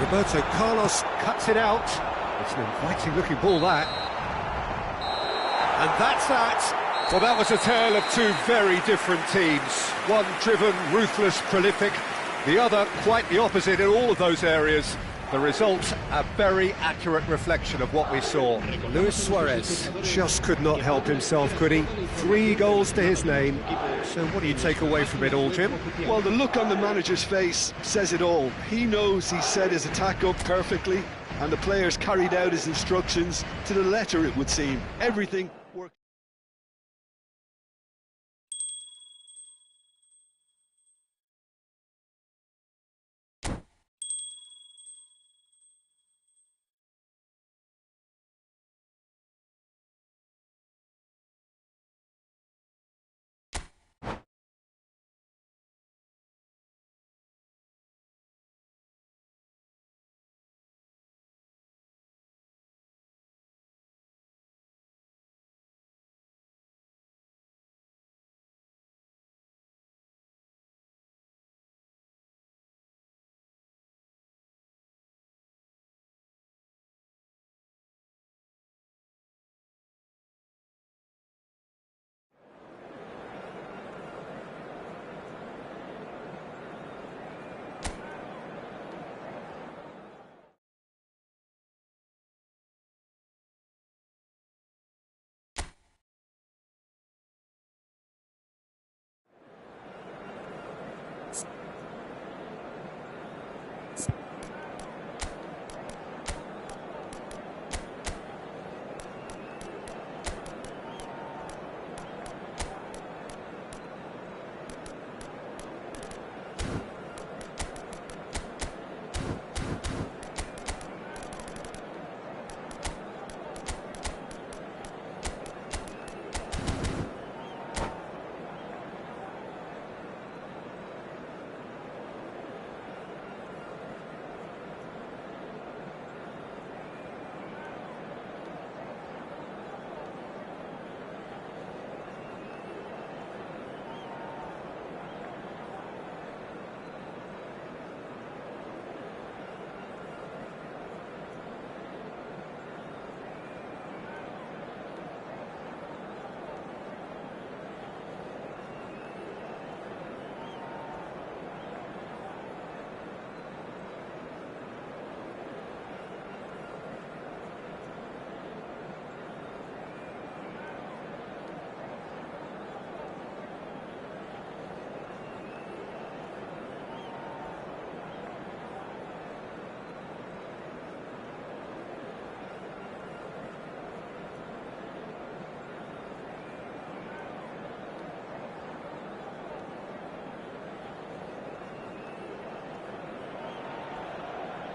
Roberto Carlos cuts it out. It's an inviting looking ball, that. And that's that. Well, that was a tale of two very different teams. One driven, ruthless, prolific. The other quite the opposite in all of those areas. The result, a very accurate reflection of what we saw. Luis Suarez just could not help himself, could he? 3 goals to his name. So what do you take away from it all, Jim? Well, the look on the manager's face says it all. He knows he set his attack up perfectly, and the players carried out his instructions to the letter, it would seem. Everything worked.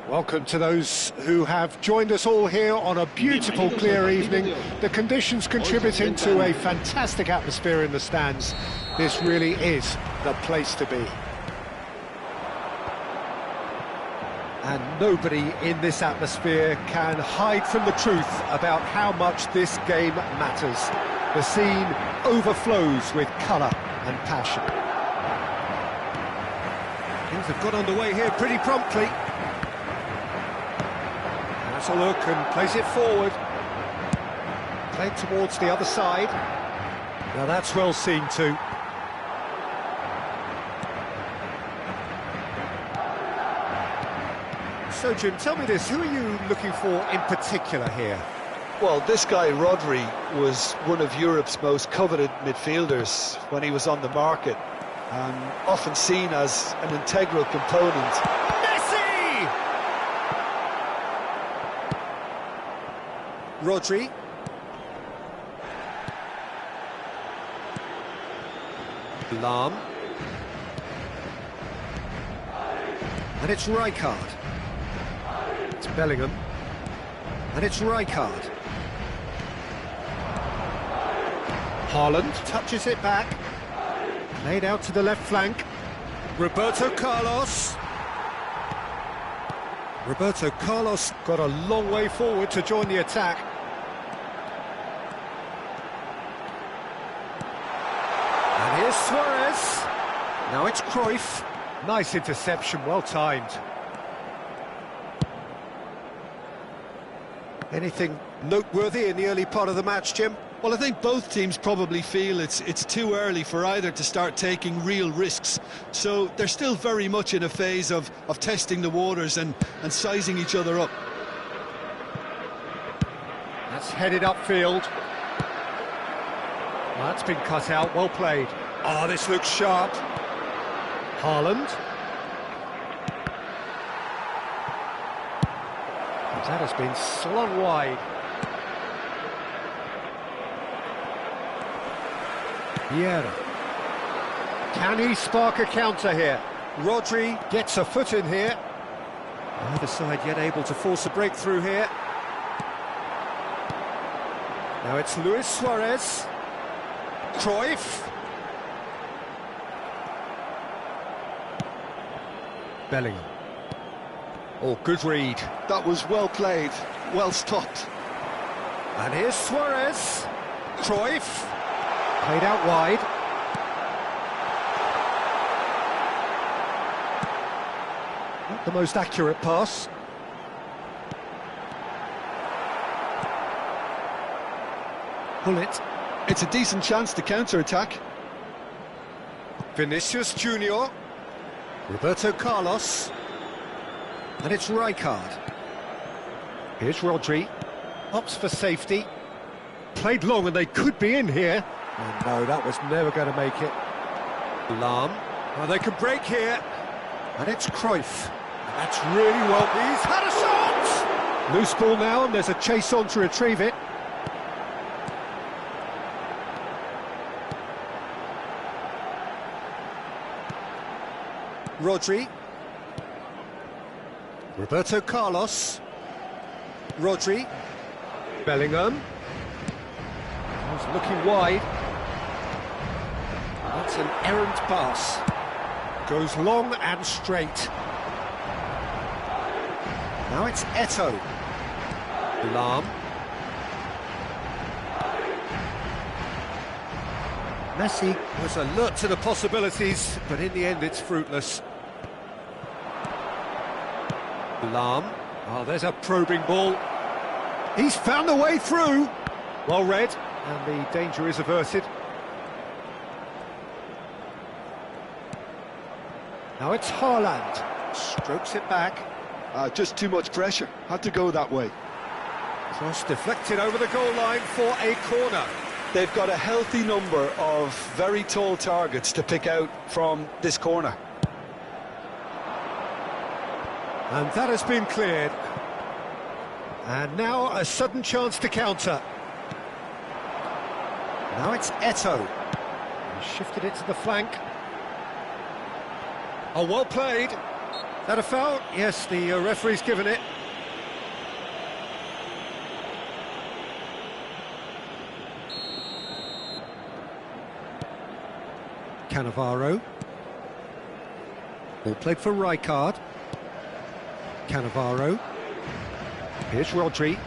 Welcome to those who have joined us all here on a beautiful, clear evening. The conditions contributing to a fantastic atmosphere in the stands. This really is the place to be. And nobody in this atmosphere can hide from the truth about how much this game matters. The scene overflows with colour and passion. Things have got underway here pretty promptly. Has a look and plays it forward. Played towards the other side. Now that's well seen too. So Jim, tell me this, who are you looking for in particular here? Well, this guy, Rodri, was one of Europe's most coveted midfielders when he was on the market, and often seen as an integral component. Messi! Rodri. Lahm. And it's Rijkaard. It's Bellingham. And it's Rijkaard. Haaland touches it back. Played out to the left flank. Roberto Carlos. Roberto Carlos got a long way forward to join the attack. And here's Suarez. Now it's Cruyff. Nice interception, well timed. Anything noteworthy in the early part of the match, Jim? Well, I think both teams probably feel it's too early for either to start taking real risks. So they're still very much in a phase of testing the waters and sizing each other up. That's headed upfield. That's been cut out, well played. Oh, this looks sharp. Haaland. That has been slung wide. Vieira. Can he spark a counter here? Rodri gets a foot in here. Neither side yet able to force a breakthrough here. Now it's Luis Suarez. Cruyff. Bellingham. Oh, good read. That was well played, well stopped. And here's Suarez. Cruyff. Played out wide. Not the most accurate pass. Bullet. It's a decent chance to counter-attack. Vinicius Junior. Roberto Carlos. And it's Rijkaard. Here's Rodri. Opts for safety. Played long and they could be in here. Oh no, that was never going to make it. Lahm. Oh, they could break here. And it's Cruyff. That's really well. He's had a shot! Loose ball now and there's a chase on to retrieve it. Rodri. Roberto Carlos. Rodri. Bellingham. He's looking wide. That's an errant pass. Goes long and straight. Now it's Eto'o. Lahm. Messi was alert to the possibilities, but in the end it's fruitless. Lahm. Oh, there's a probing ball. He's found a way through. Well read, and the danger is averted. Now it's Haaland. Strokes it back. Just too much pressure. Had to go that way. Cross deflected over the goal line for a corner. They've got a healthy number of very tall targets to pick out from this corner. And that has been cleared. And now a sudden chance to counter. Now it's Eto'o. He shifted it to the flank. Oh, well played. Is that a foul? Yes, the referee's given it. Cannavaro. Ball played for Rijkaard. Cannavaro. Here's Rodri.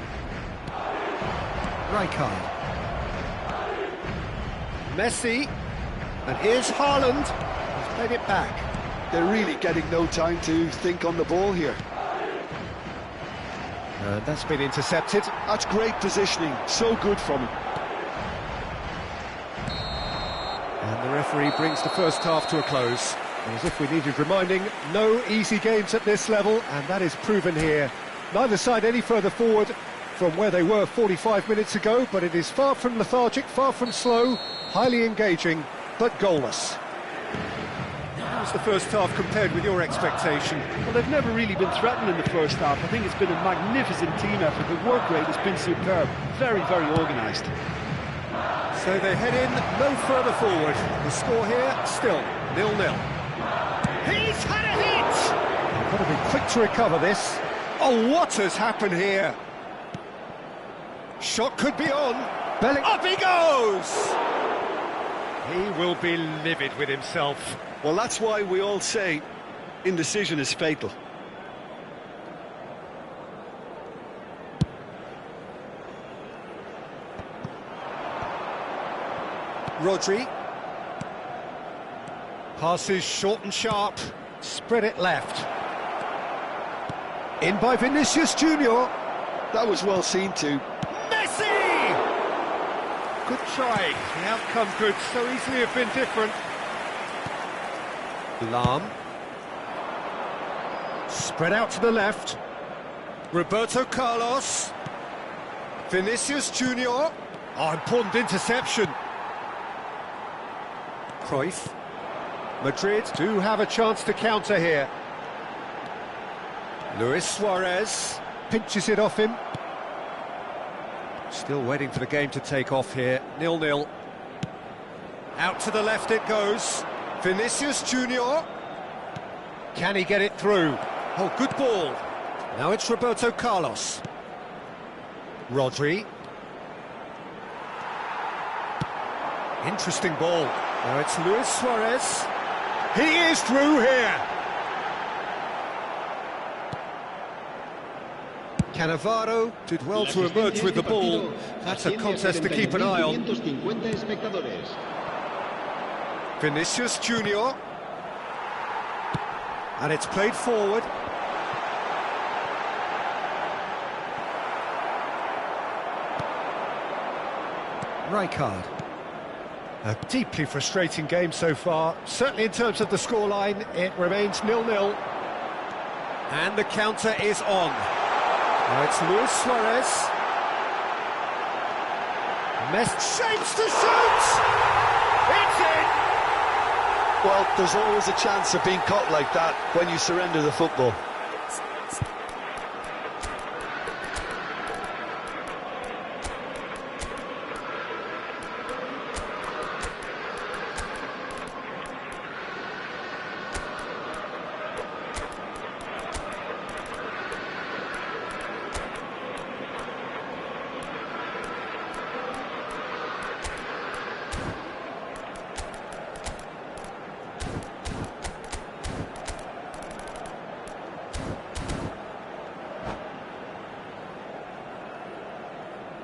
Rijkaard. Messi. And here's Haaland. He's played it back. They're really getting no time to think on the ball here. And that's been intercepted. That's great positioning, so good from him. And the referee brings the first half to a close. As if we needed reminding, no easy games at this level, and that is proven here. Neither side any further forward from where they were 45 minutes ago, but it is far from lethargic, far from slow, highly engaging, but goalless. How's the first half compared with your expectation? Well, they've never really been threatened in the first half. I think it's been a magnificent team effort. The work rate has been superb. Very, very organised. So they head in no further forward. The score here, still 0-0. He's had a hit! They've got to be quick to recover this. Oh, what has happened here? Shot could be on. Up he goes! He will be livid with himself. Well, that's why we all say indecision is fatal. Rodri. Passes short and sharp. Spread it left. In by Vinicius Junior. That was well seen too. Messi! Good try. The outcome could so easily have been different. Lahm. Spread out to the left. Roberto Carlos. Vinicius Junior. Oh, important interception. Cruyff. Madrid do have a chance to counter here. Luis Suarez pinches it off him. Still waiting for the game to take off here. 0-0. Out to the left it goes. Vinicius Junior. Can he get it through? Oh, good ball. Now it's Roberto Carlos. Rodri. Interesting ball. Now it's Luis Suarez. He is through here. Cannavaro did well to emerge with the ball. That's a contest to keep an eye on. Vinicius Junior. And it's played forward. Rijkaard. A deeply frustrating game so far. Certainly in terms of the scoreline, it remains 0-0. And the counter is on. Now it's Luis Suarez. Messi shapes to shoot! It's in! Well, there's always a chance of being caught like that when you surrender the football.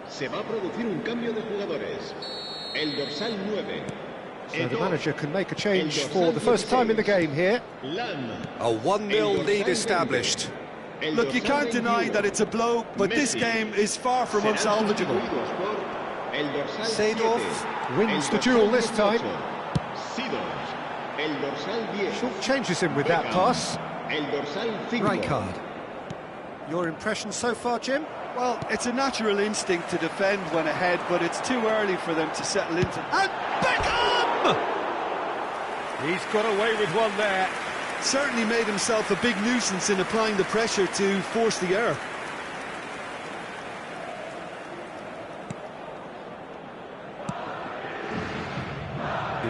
Se va a producir un cambio de jugadores. El dorsal 9. So the manager can make a change for the first time in the game here. A 1-0 lead established. Look, you can't deny that it's a blow, but this game is far from unsalvageable. Seedorf wins the duel this time. Short changes him with that pass. Rijkaard. Your impression so far, Jim? Well, it's a natural instinct to defend when ahead, but it's too early for them to settle into. And Beckham! He's got away with one there. Certainly made himself a big nuisance in applying the pressure to force the error.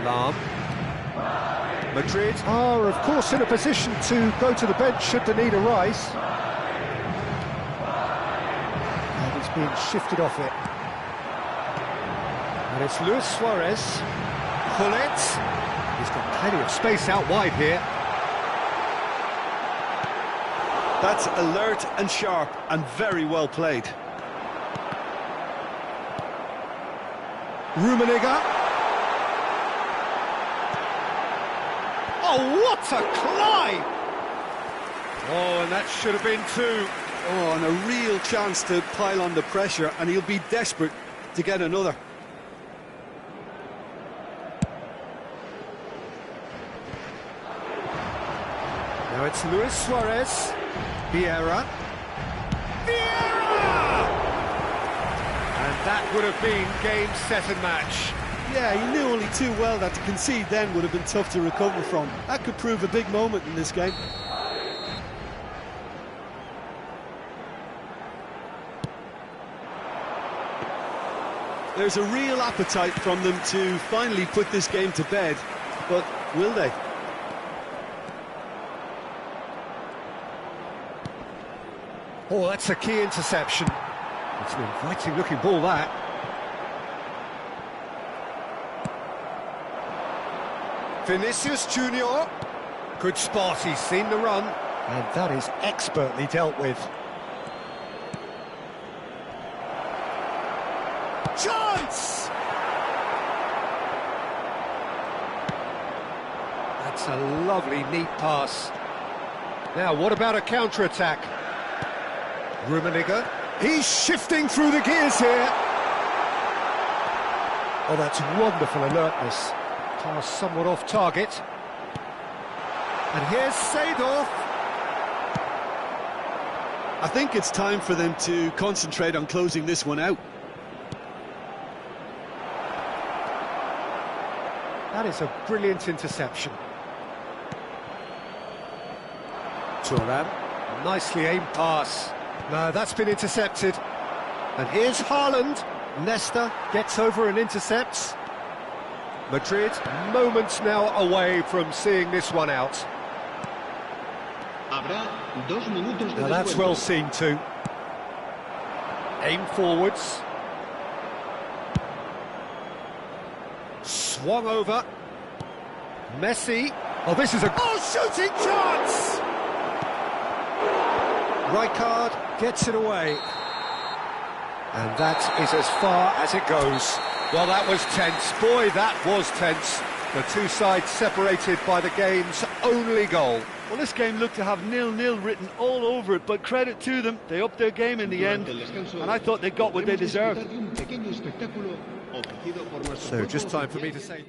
Lahm. Madrid are, of course, in a position to go to the bench should the need arise. And he's being shifted off it. And it's Luis Suarez. Gullit. He's got plenty of space out wide here. That's alert and sharp and very well played. Rummenigge. Oh, what a climb! Oh, and that should have been two. Oh, and a real chance to pile on the pressure, and he'll be desperate to get another. Now it's Luis Suarez. Vieira. Vieira! And that would have been game, set and match. Yeah, he knew only too well that to concede then would have been tough to recover from. That could prove a big moment in this game. There's a real appetite from them to finally put this game to bed, but will they? Oh, that's a key interception. It's an inviting looking ball, that. Vinicius Junior. Good spot, he's seen the run. And that is expertly dealt with. Chance! That's a lovely, neat pass. Now, what about a counter-attack? Rummenigge. He's shifting through the gears here. Oh, that's wonderful alertness. Pass somewhat off target. And here's Seedorf. I think it's time for them to concentrate on closing this one out. That is a brilliant interception. Thuram, nicely aimed pass. No, that's been intercepted. And here's Haaland. Nesta gets over and intercepts. Madrid, moments now away from seeing this one out. Now that's well seen too. Aim forwards. Swung over. Messi. Oh, this is a shooting chance! Rijkaard gets it away. And that is as far as it goes. Well, that was tense. Boy, that was tense. The two sides separated by the game's only goal. Well, this game looked to have 0-0 written all over it, but credit to them. They upped their game in the end, and I thought they got what they deserved. So, just time for me to say...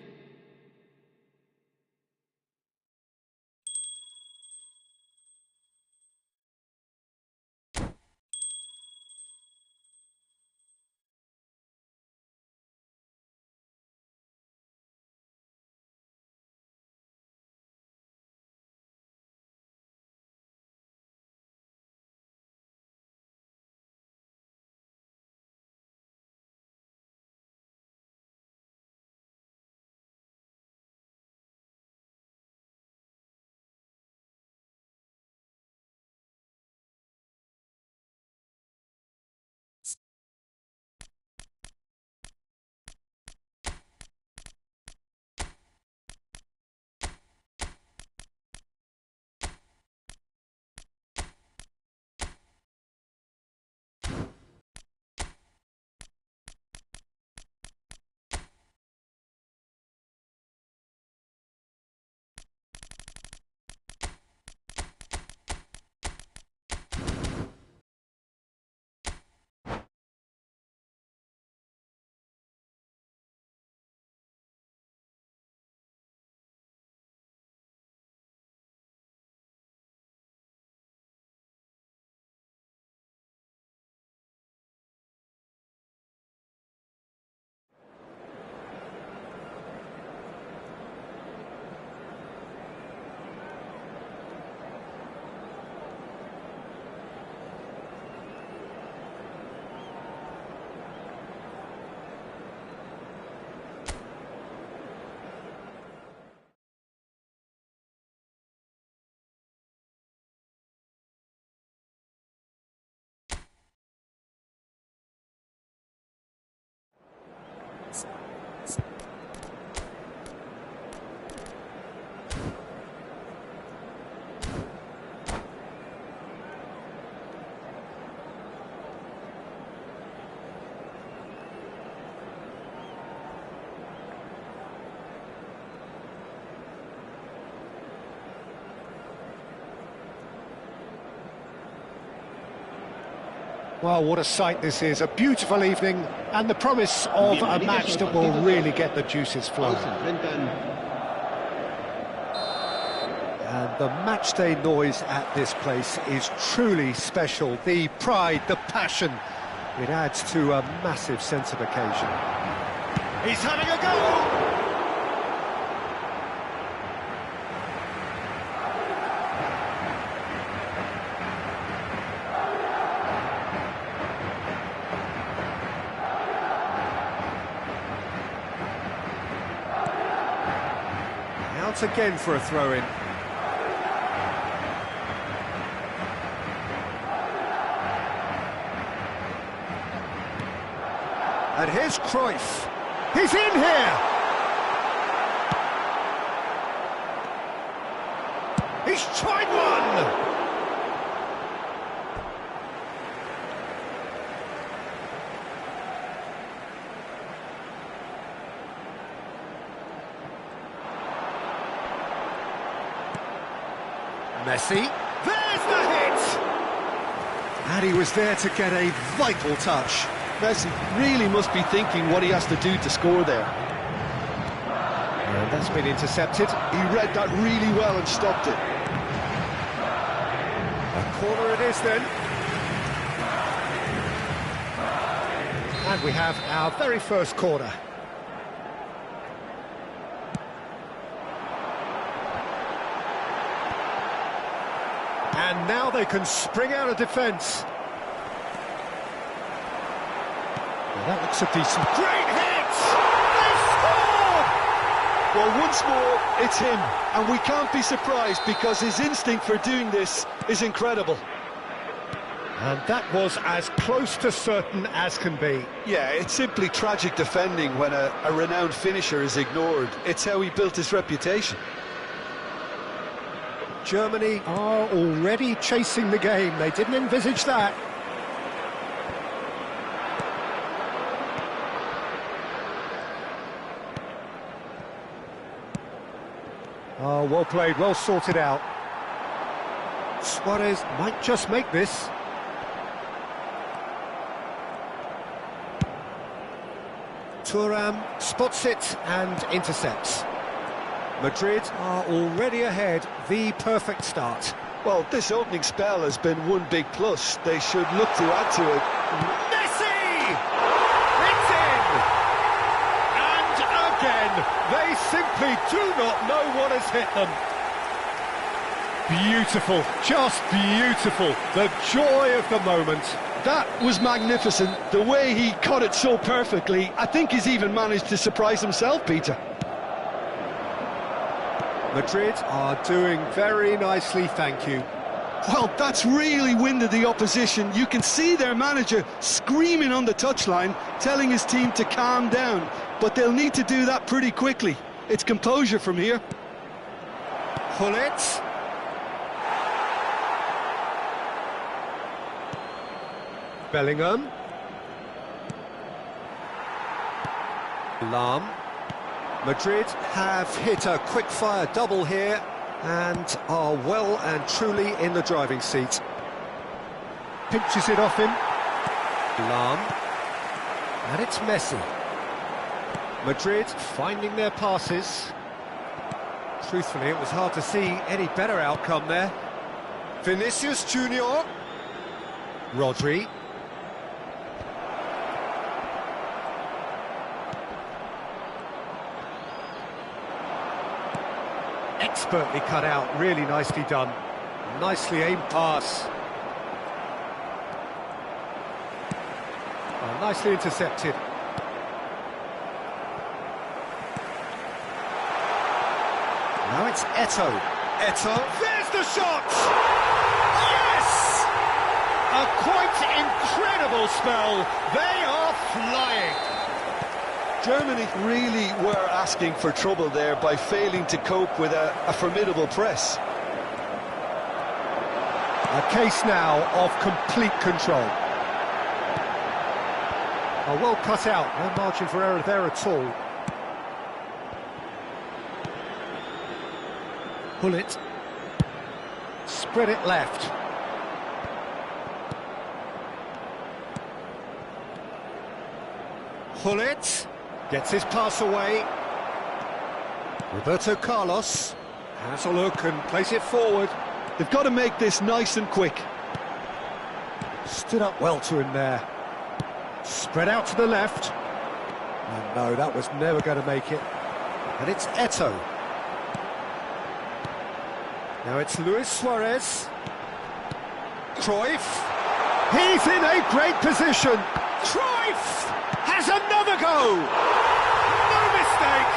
Well, what a sight this is, a beautiful evening, and the promise of a match that will really get the juices flowing. And the matchday noise at this place is truly special. The pride, the passion, it adds to a massive sense of occasion. He's having a go! Out again for a throw-in. And here's Cruyff. He's in here! He's tried one! Messi. There! And he was there to get a vital touch. Messi really must be thinking what he has to do to score there. And that's been intercepted. He read that really well and stopped it. A corner it is then. And we have our very first corner. And now they can spring out of defence. Well, that looks a decent... Great hit! They scored! Well, once more, it's him. And we can't be surprised because his instinct for doing this is incredible. And that was as close to certain as can be. Yeah, it's simply tragic defending when a renowned finisher is ignored. It's how he built his reputation. Germany are already chasing the game. They didn't envisage that. Oh, well played, well sorted out. Suarez might just make this. Thuram spots it and intercepts. Madrid are already ahead, the perfect start. Well, this opening spell has been one big plus. They should look to add to it. Messi! It's in! And again, they simply do not know what has hit them. Beautiful, just beautiful. The joy of the moment. That was magnificent. The way he cut it so perfectly, I think he's even managed to surprise himself, Peter. Madrid are doing very nicely, thank you. Well, that's really winded the opposition. You can see their manager screaming on the touchline, telling his team to calm down. But they'll need to do that pretty quickly. It's composure from here. Gullit. Bellingham. Lahm. Madrid have hit a quick-fire double here and are well and truly in the driving seat. Pinches it off him. Lahm. And it's Messi. Madrid finding their passes. Truthfully, it was hard to see any better outcome there. Vinicius Junior. Rodri. Expertly cut out, really nicely done. Nicely aimed pass. Oh, nicely intercepted. Now it's Eto'o. Eto'o, there's the shot! Yes! A quite incredible spell. They are flying. Germany really were asking for trouble there by failing to cope with a formidable press. A case now of complete control. Oh, well cut out, no margin for error there at all. Gullit. Spread it left. Gullit. Gets his pass away. Roberto Carlos has a look and plays it forward. They've got to make this nice and quick. Stood up well to him there. Spread out to the left. And no, that was never going to make it. And it's Eto'o. Now it's Luis Suarez. Cruyff. He's in a great position. Cruyff has another go. No mistake.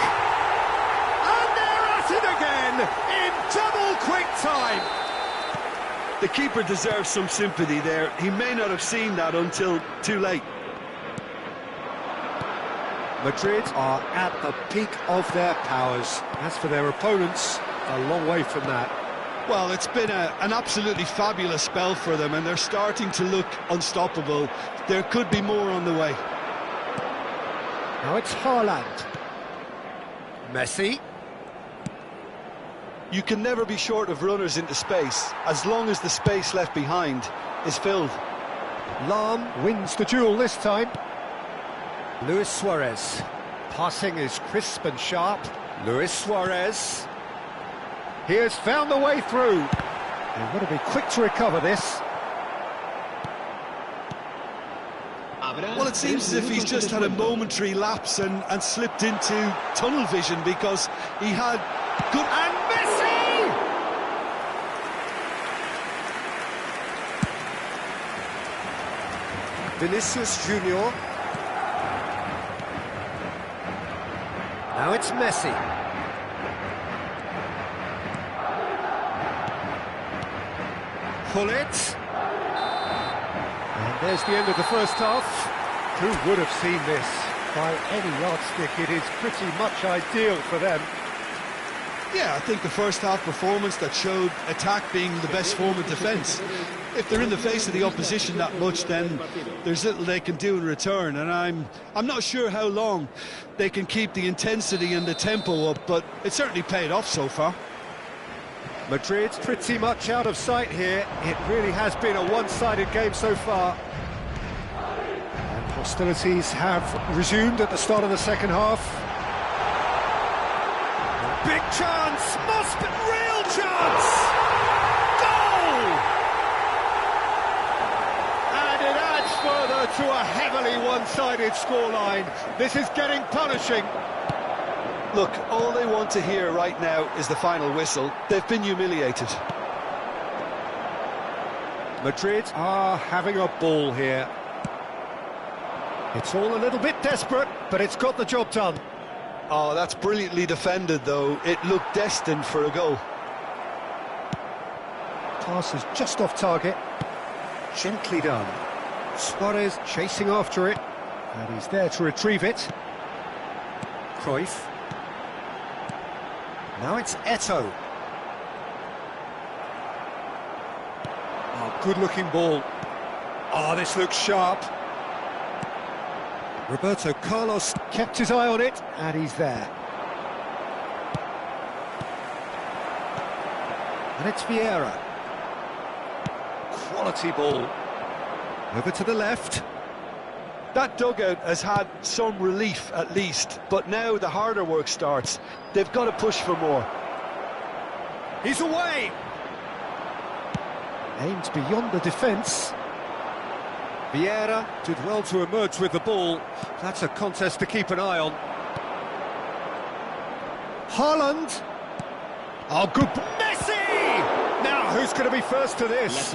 And they're at it again in double quick time. The keeper deserves some sympathy there. He may not have seen that until too late. Madrid are at the peak of their powers. As for their opponents, a long way from that. Well, it's been an absolutely fabulous spell for them, and they're starting to look unstoppable. There could be more on the way. Now it's Haaland. Messi. You can never be short of runners into space, as long as the space left behind is filled. Lahm wins the duel this time. Luis Suarez. Passing is crisp and sharp. Luis Suarez. He has found the way through. They've got to be quick to recover this. Well, it seems as if he's just had a momentary lapse and slipped into tunnel vision, because he had good... And Messi! Vinicius Junior. Now it's Messi. Pull it. And there's the end of the first half. Who would have seen this? By any yardstick, it is pretty much ideal for them. Yeah, I think the first half performance that showed attack being the best form of defence. If they're in the face of the opposition that much, then there's little they can do in return, and I'm not sure how long they can keep the intensity and the tempo up, but it certainly paid off so far. Madrid's pretty much out of sight here. It really has been a one-sided game so far. And hostilities have resumed at the start of the second half. Big chance! Must be real chance! Goal! And it adds further to a heavily one-sided scoreline. This is getting punishing. Look, all they want to hear right now is the final whistle. They've been humiliated. Madrid are having a ball here. It's all a little bit desperate, but it's got the job done. Oh, that's brilliantly defended, though. It looked destined for a goal. Pass is just off target. Gently done. Suarez chasing after it, and he's there to retrieve it. Cruyff. Now it's Eto'o. Oh, good-looking ball. Oh, this looks sharp. Roberto Carlos Kept his eye on it, and he's there. and it's Vieira. Quality ball. Over to the left. That dugout has had some relief at least, but now the harder work starts. They've got to push for more. He's away. Aimed beyond the defence. Vieira did well to emerge with the ball. That's a contest to keep an eye on. Haaland. Oh, good. Messi! Now, who's going to be first to this?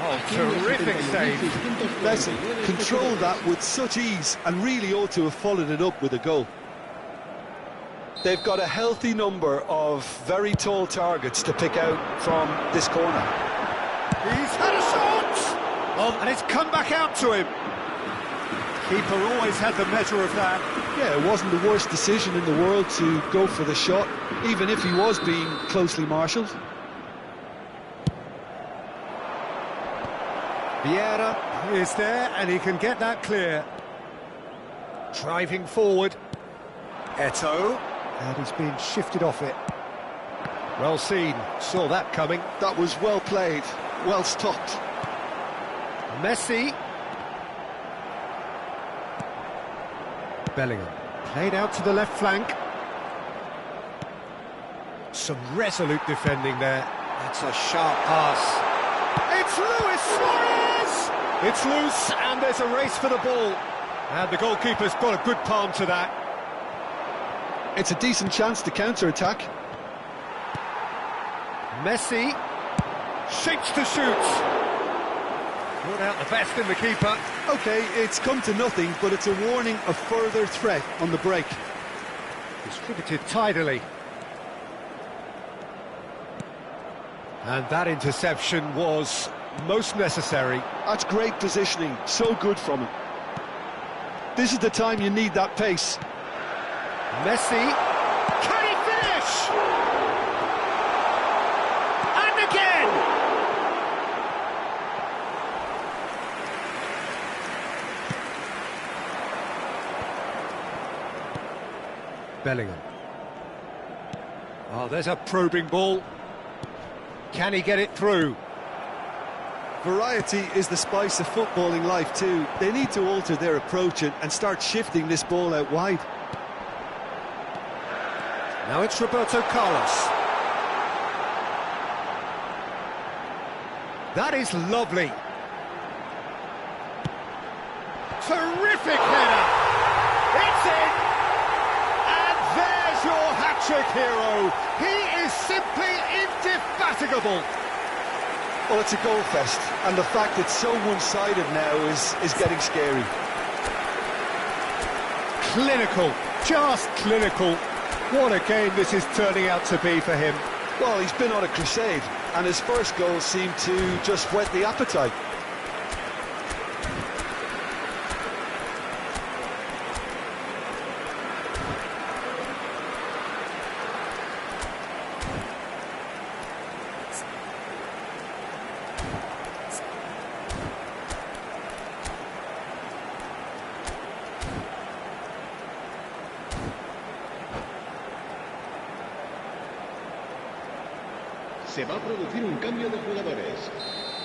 Oh, terrific save. Messi controlled that with such ease and really ought to have followed it up with a goal. They've got a healthy number of very tall targets to pick out from this corner. He's had a shot! Oh, and it's come back out to him. Keeper always had the measure of that. Yeah, it wasn't the worst decision in the world to go for the shot, even if he was being closely marshalled. Vieira is there, and he can get that clear. Driving forward. Eto'o. And he's been shifted off it. Well seen. Saw that coming. That was well played, well stopped. Messi. Bellingham. Played out to the left flank. Some resolute defending there. That's a sharp pass. It's Luis Suarez! It's loose, and there's a race for the ball. And the goalkeeper's got a good palm to that. It's a decent chance to counter-attack. Messi shapes to shoot. Brought out the best in the keeper. OK, it's come to nothing, but it's a warning of further threat on the break. Distributed tidily. And that interception was most necessary. That's great positioning, so good from him. This is the time you need that pace. Messi, can he finish? And again! Bellingham. Oh, there's a probing ball. Can he get it through? Variety is the spice of footballing life too. They need to alter their approach and start shifting this ball out wide. Now it's Roberto Carlos. That is lovely. Terrific header. It's in. And there's your hat-trick hero. He is simply indefatigable. Well, it's a goal fest, and the fact it's so one-sided now is getting scary. Clinical, just clinical. What a game this is turning out to be for him. Well, he's been on a crusade, and his first goal seemed to just whet the appetite. Se va a producir un cambio de jugadores.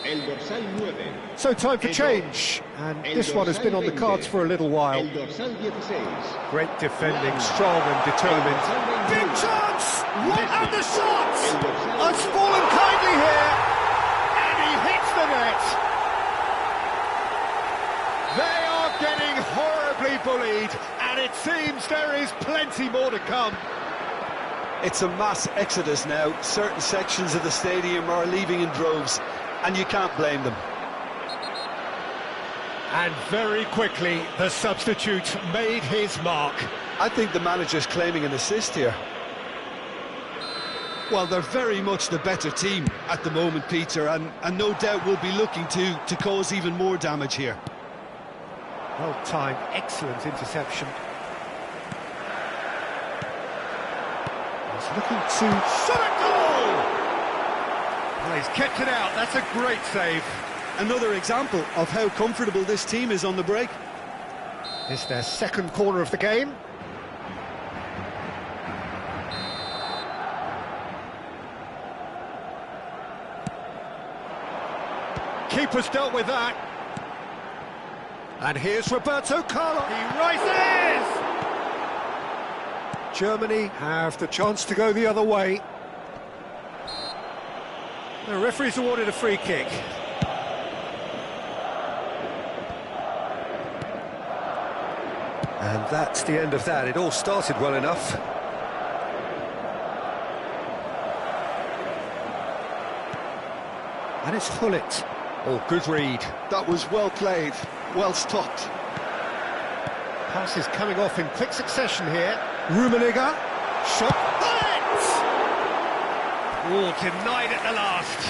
El dorsal 9. So time for change, and this one has been on the cards for a little while. El dorsal 16. Great defending, strong and determined. Big chance! And the shot! Has fallen kindly here, and he hits the net. They are getting horribly bullied, and it seems there is plenty more to come. It's a mass exodus now. Certain sections of the stadium are leaving in droves, and you can't blame them. And very quickly, the substitute made his mark. I think the manager's claiming an assist here. Well, they're very much the better team at the moment, Peter, and no doubt will be looking to cause even more damage here. Well timed, excellent interception. He's looking to Shot a goal! Well, he's kept it out. That's a great save. Another example of how comfortable this team is on the break. It's their second corner of the game. Keeper's dealt with that. And here's Roberto Carlos. He rises! Germany have the chance to go the other way. The referee's awarded a free kick. And that's the end of that. It all started well enough. And it's Hullet. Oh, good read. That was well played, well stopped. Passes coming off in quick succession here. Rummenigge. Shot. Hullet! Oh, denied at the last.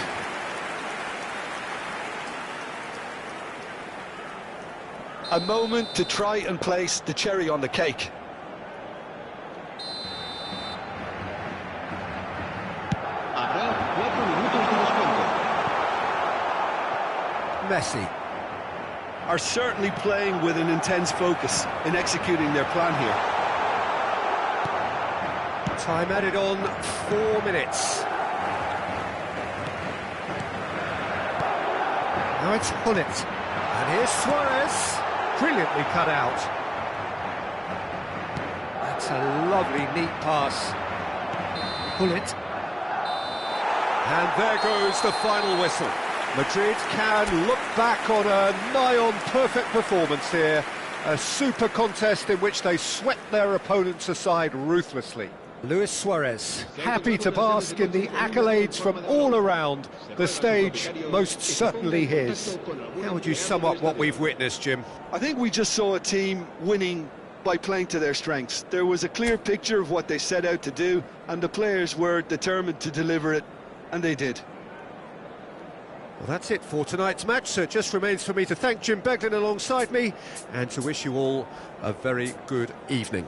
A moment to try and place the cherry on the cake. Habrá 4 minutos de descuento. Messi. Are certainly playing with an intense focus in executing their plan here. Time added on 4 minutes. Now it's Hullet. And here's Suarez. Brilliantly cut out. That's a lovely, neat pass. Hullet. And there goes the final whistle. Madrid can look back on a nigh-on perfect performance here. A super contest in which they swept their opponents aside ruthlessly. Luis Suarez, happy to bask in the accolades from all around. The stage most certainly his. How would you sum up what we've witnessed, Jim? I think we just saw a team winning by playing to their strengths. There was a clear picture of what they set out to do, and the players were determined to deliver it, and they did. Well, that's it for tonight's match, so it just remains for me to thank Jim Beglin alongside me and to wish you all a very good evening.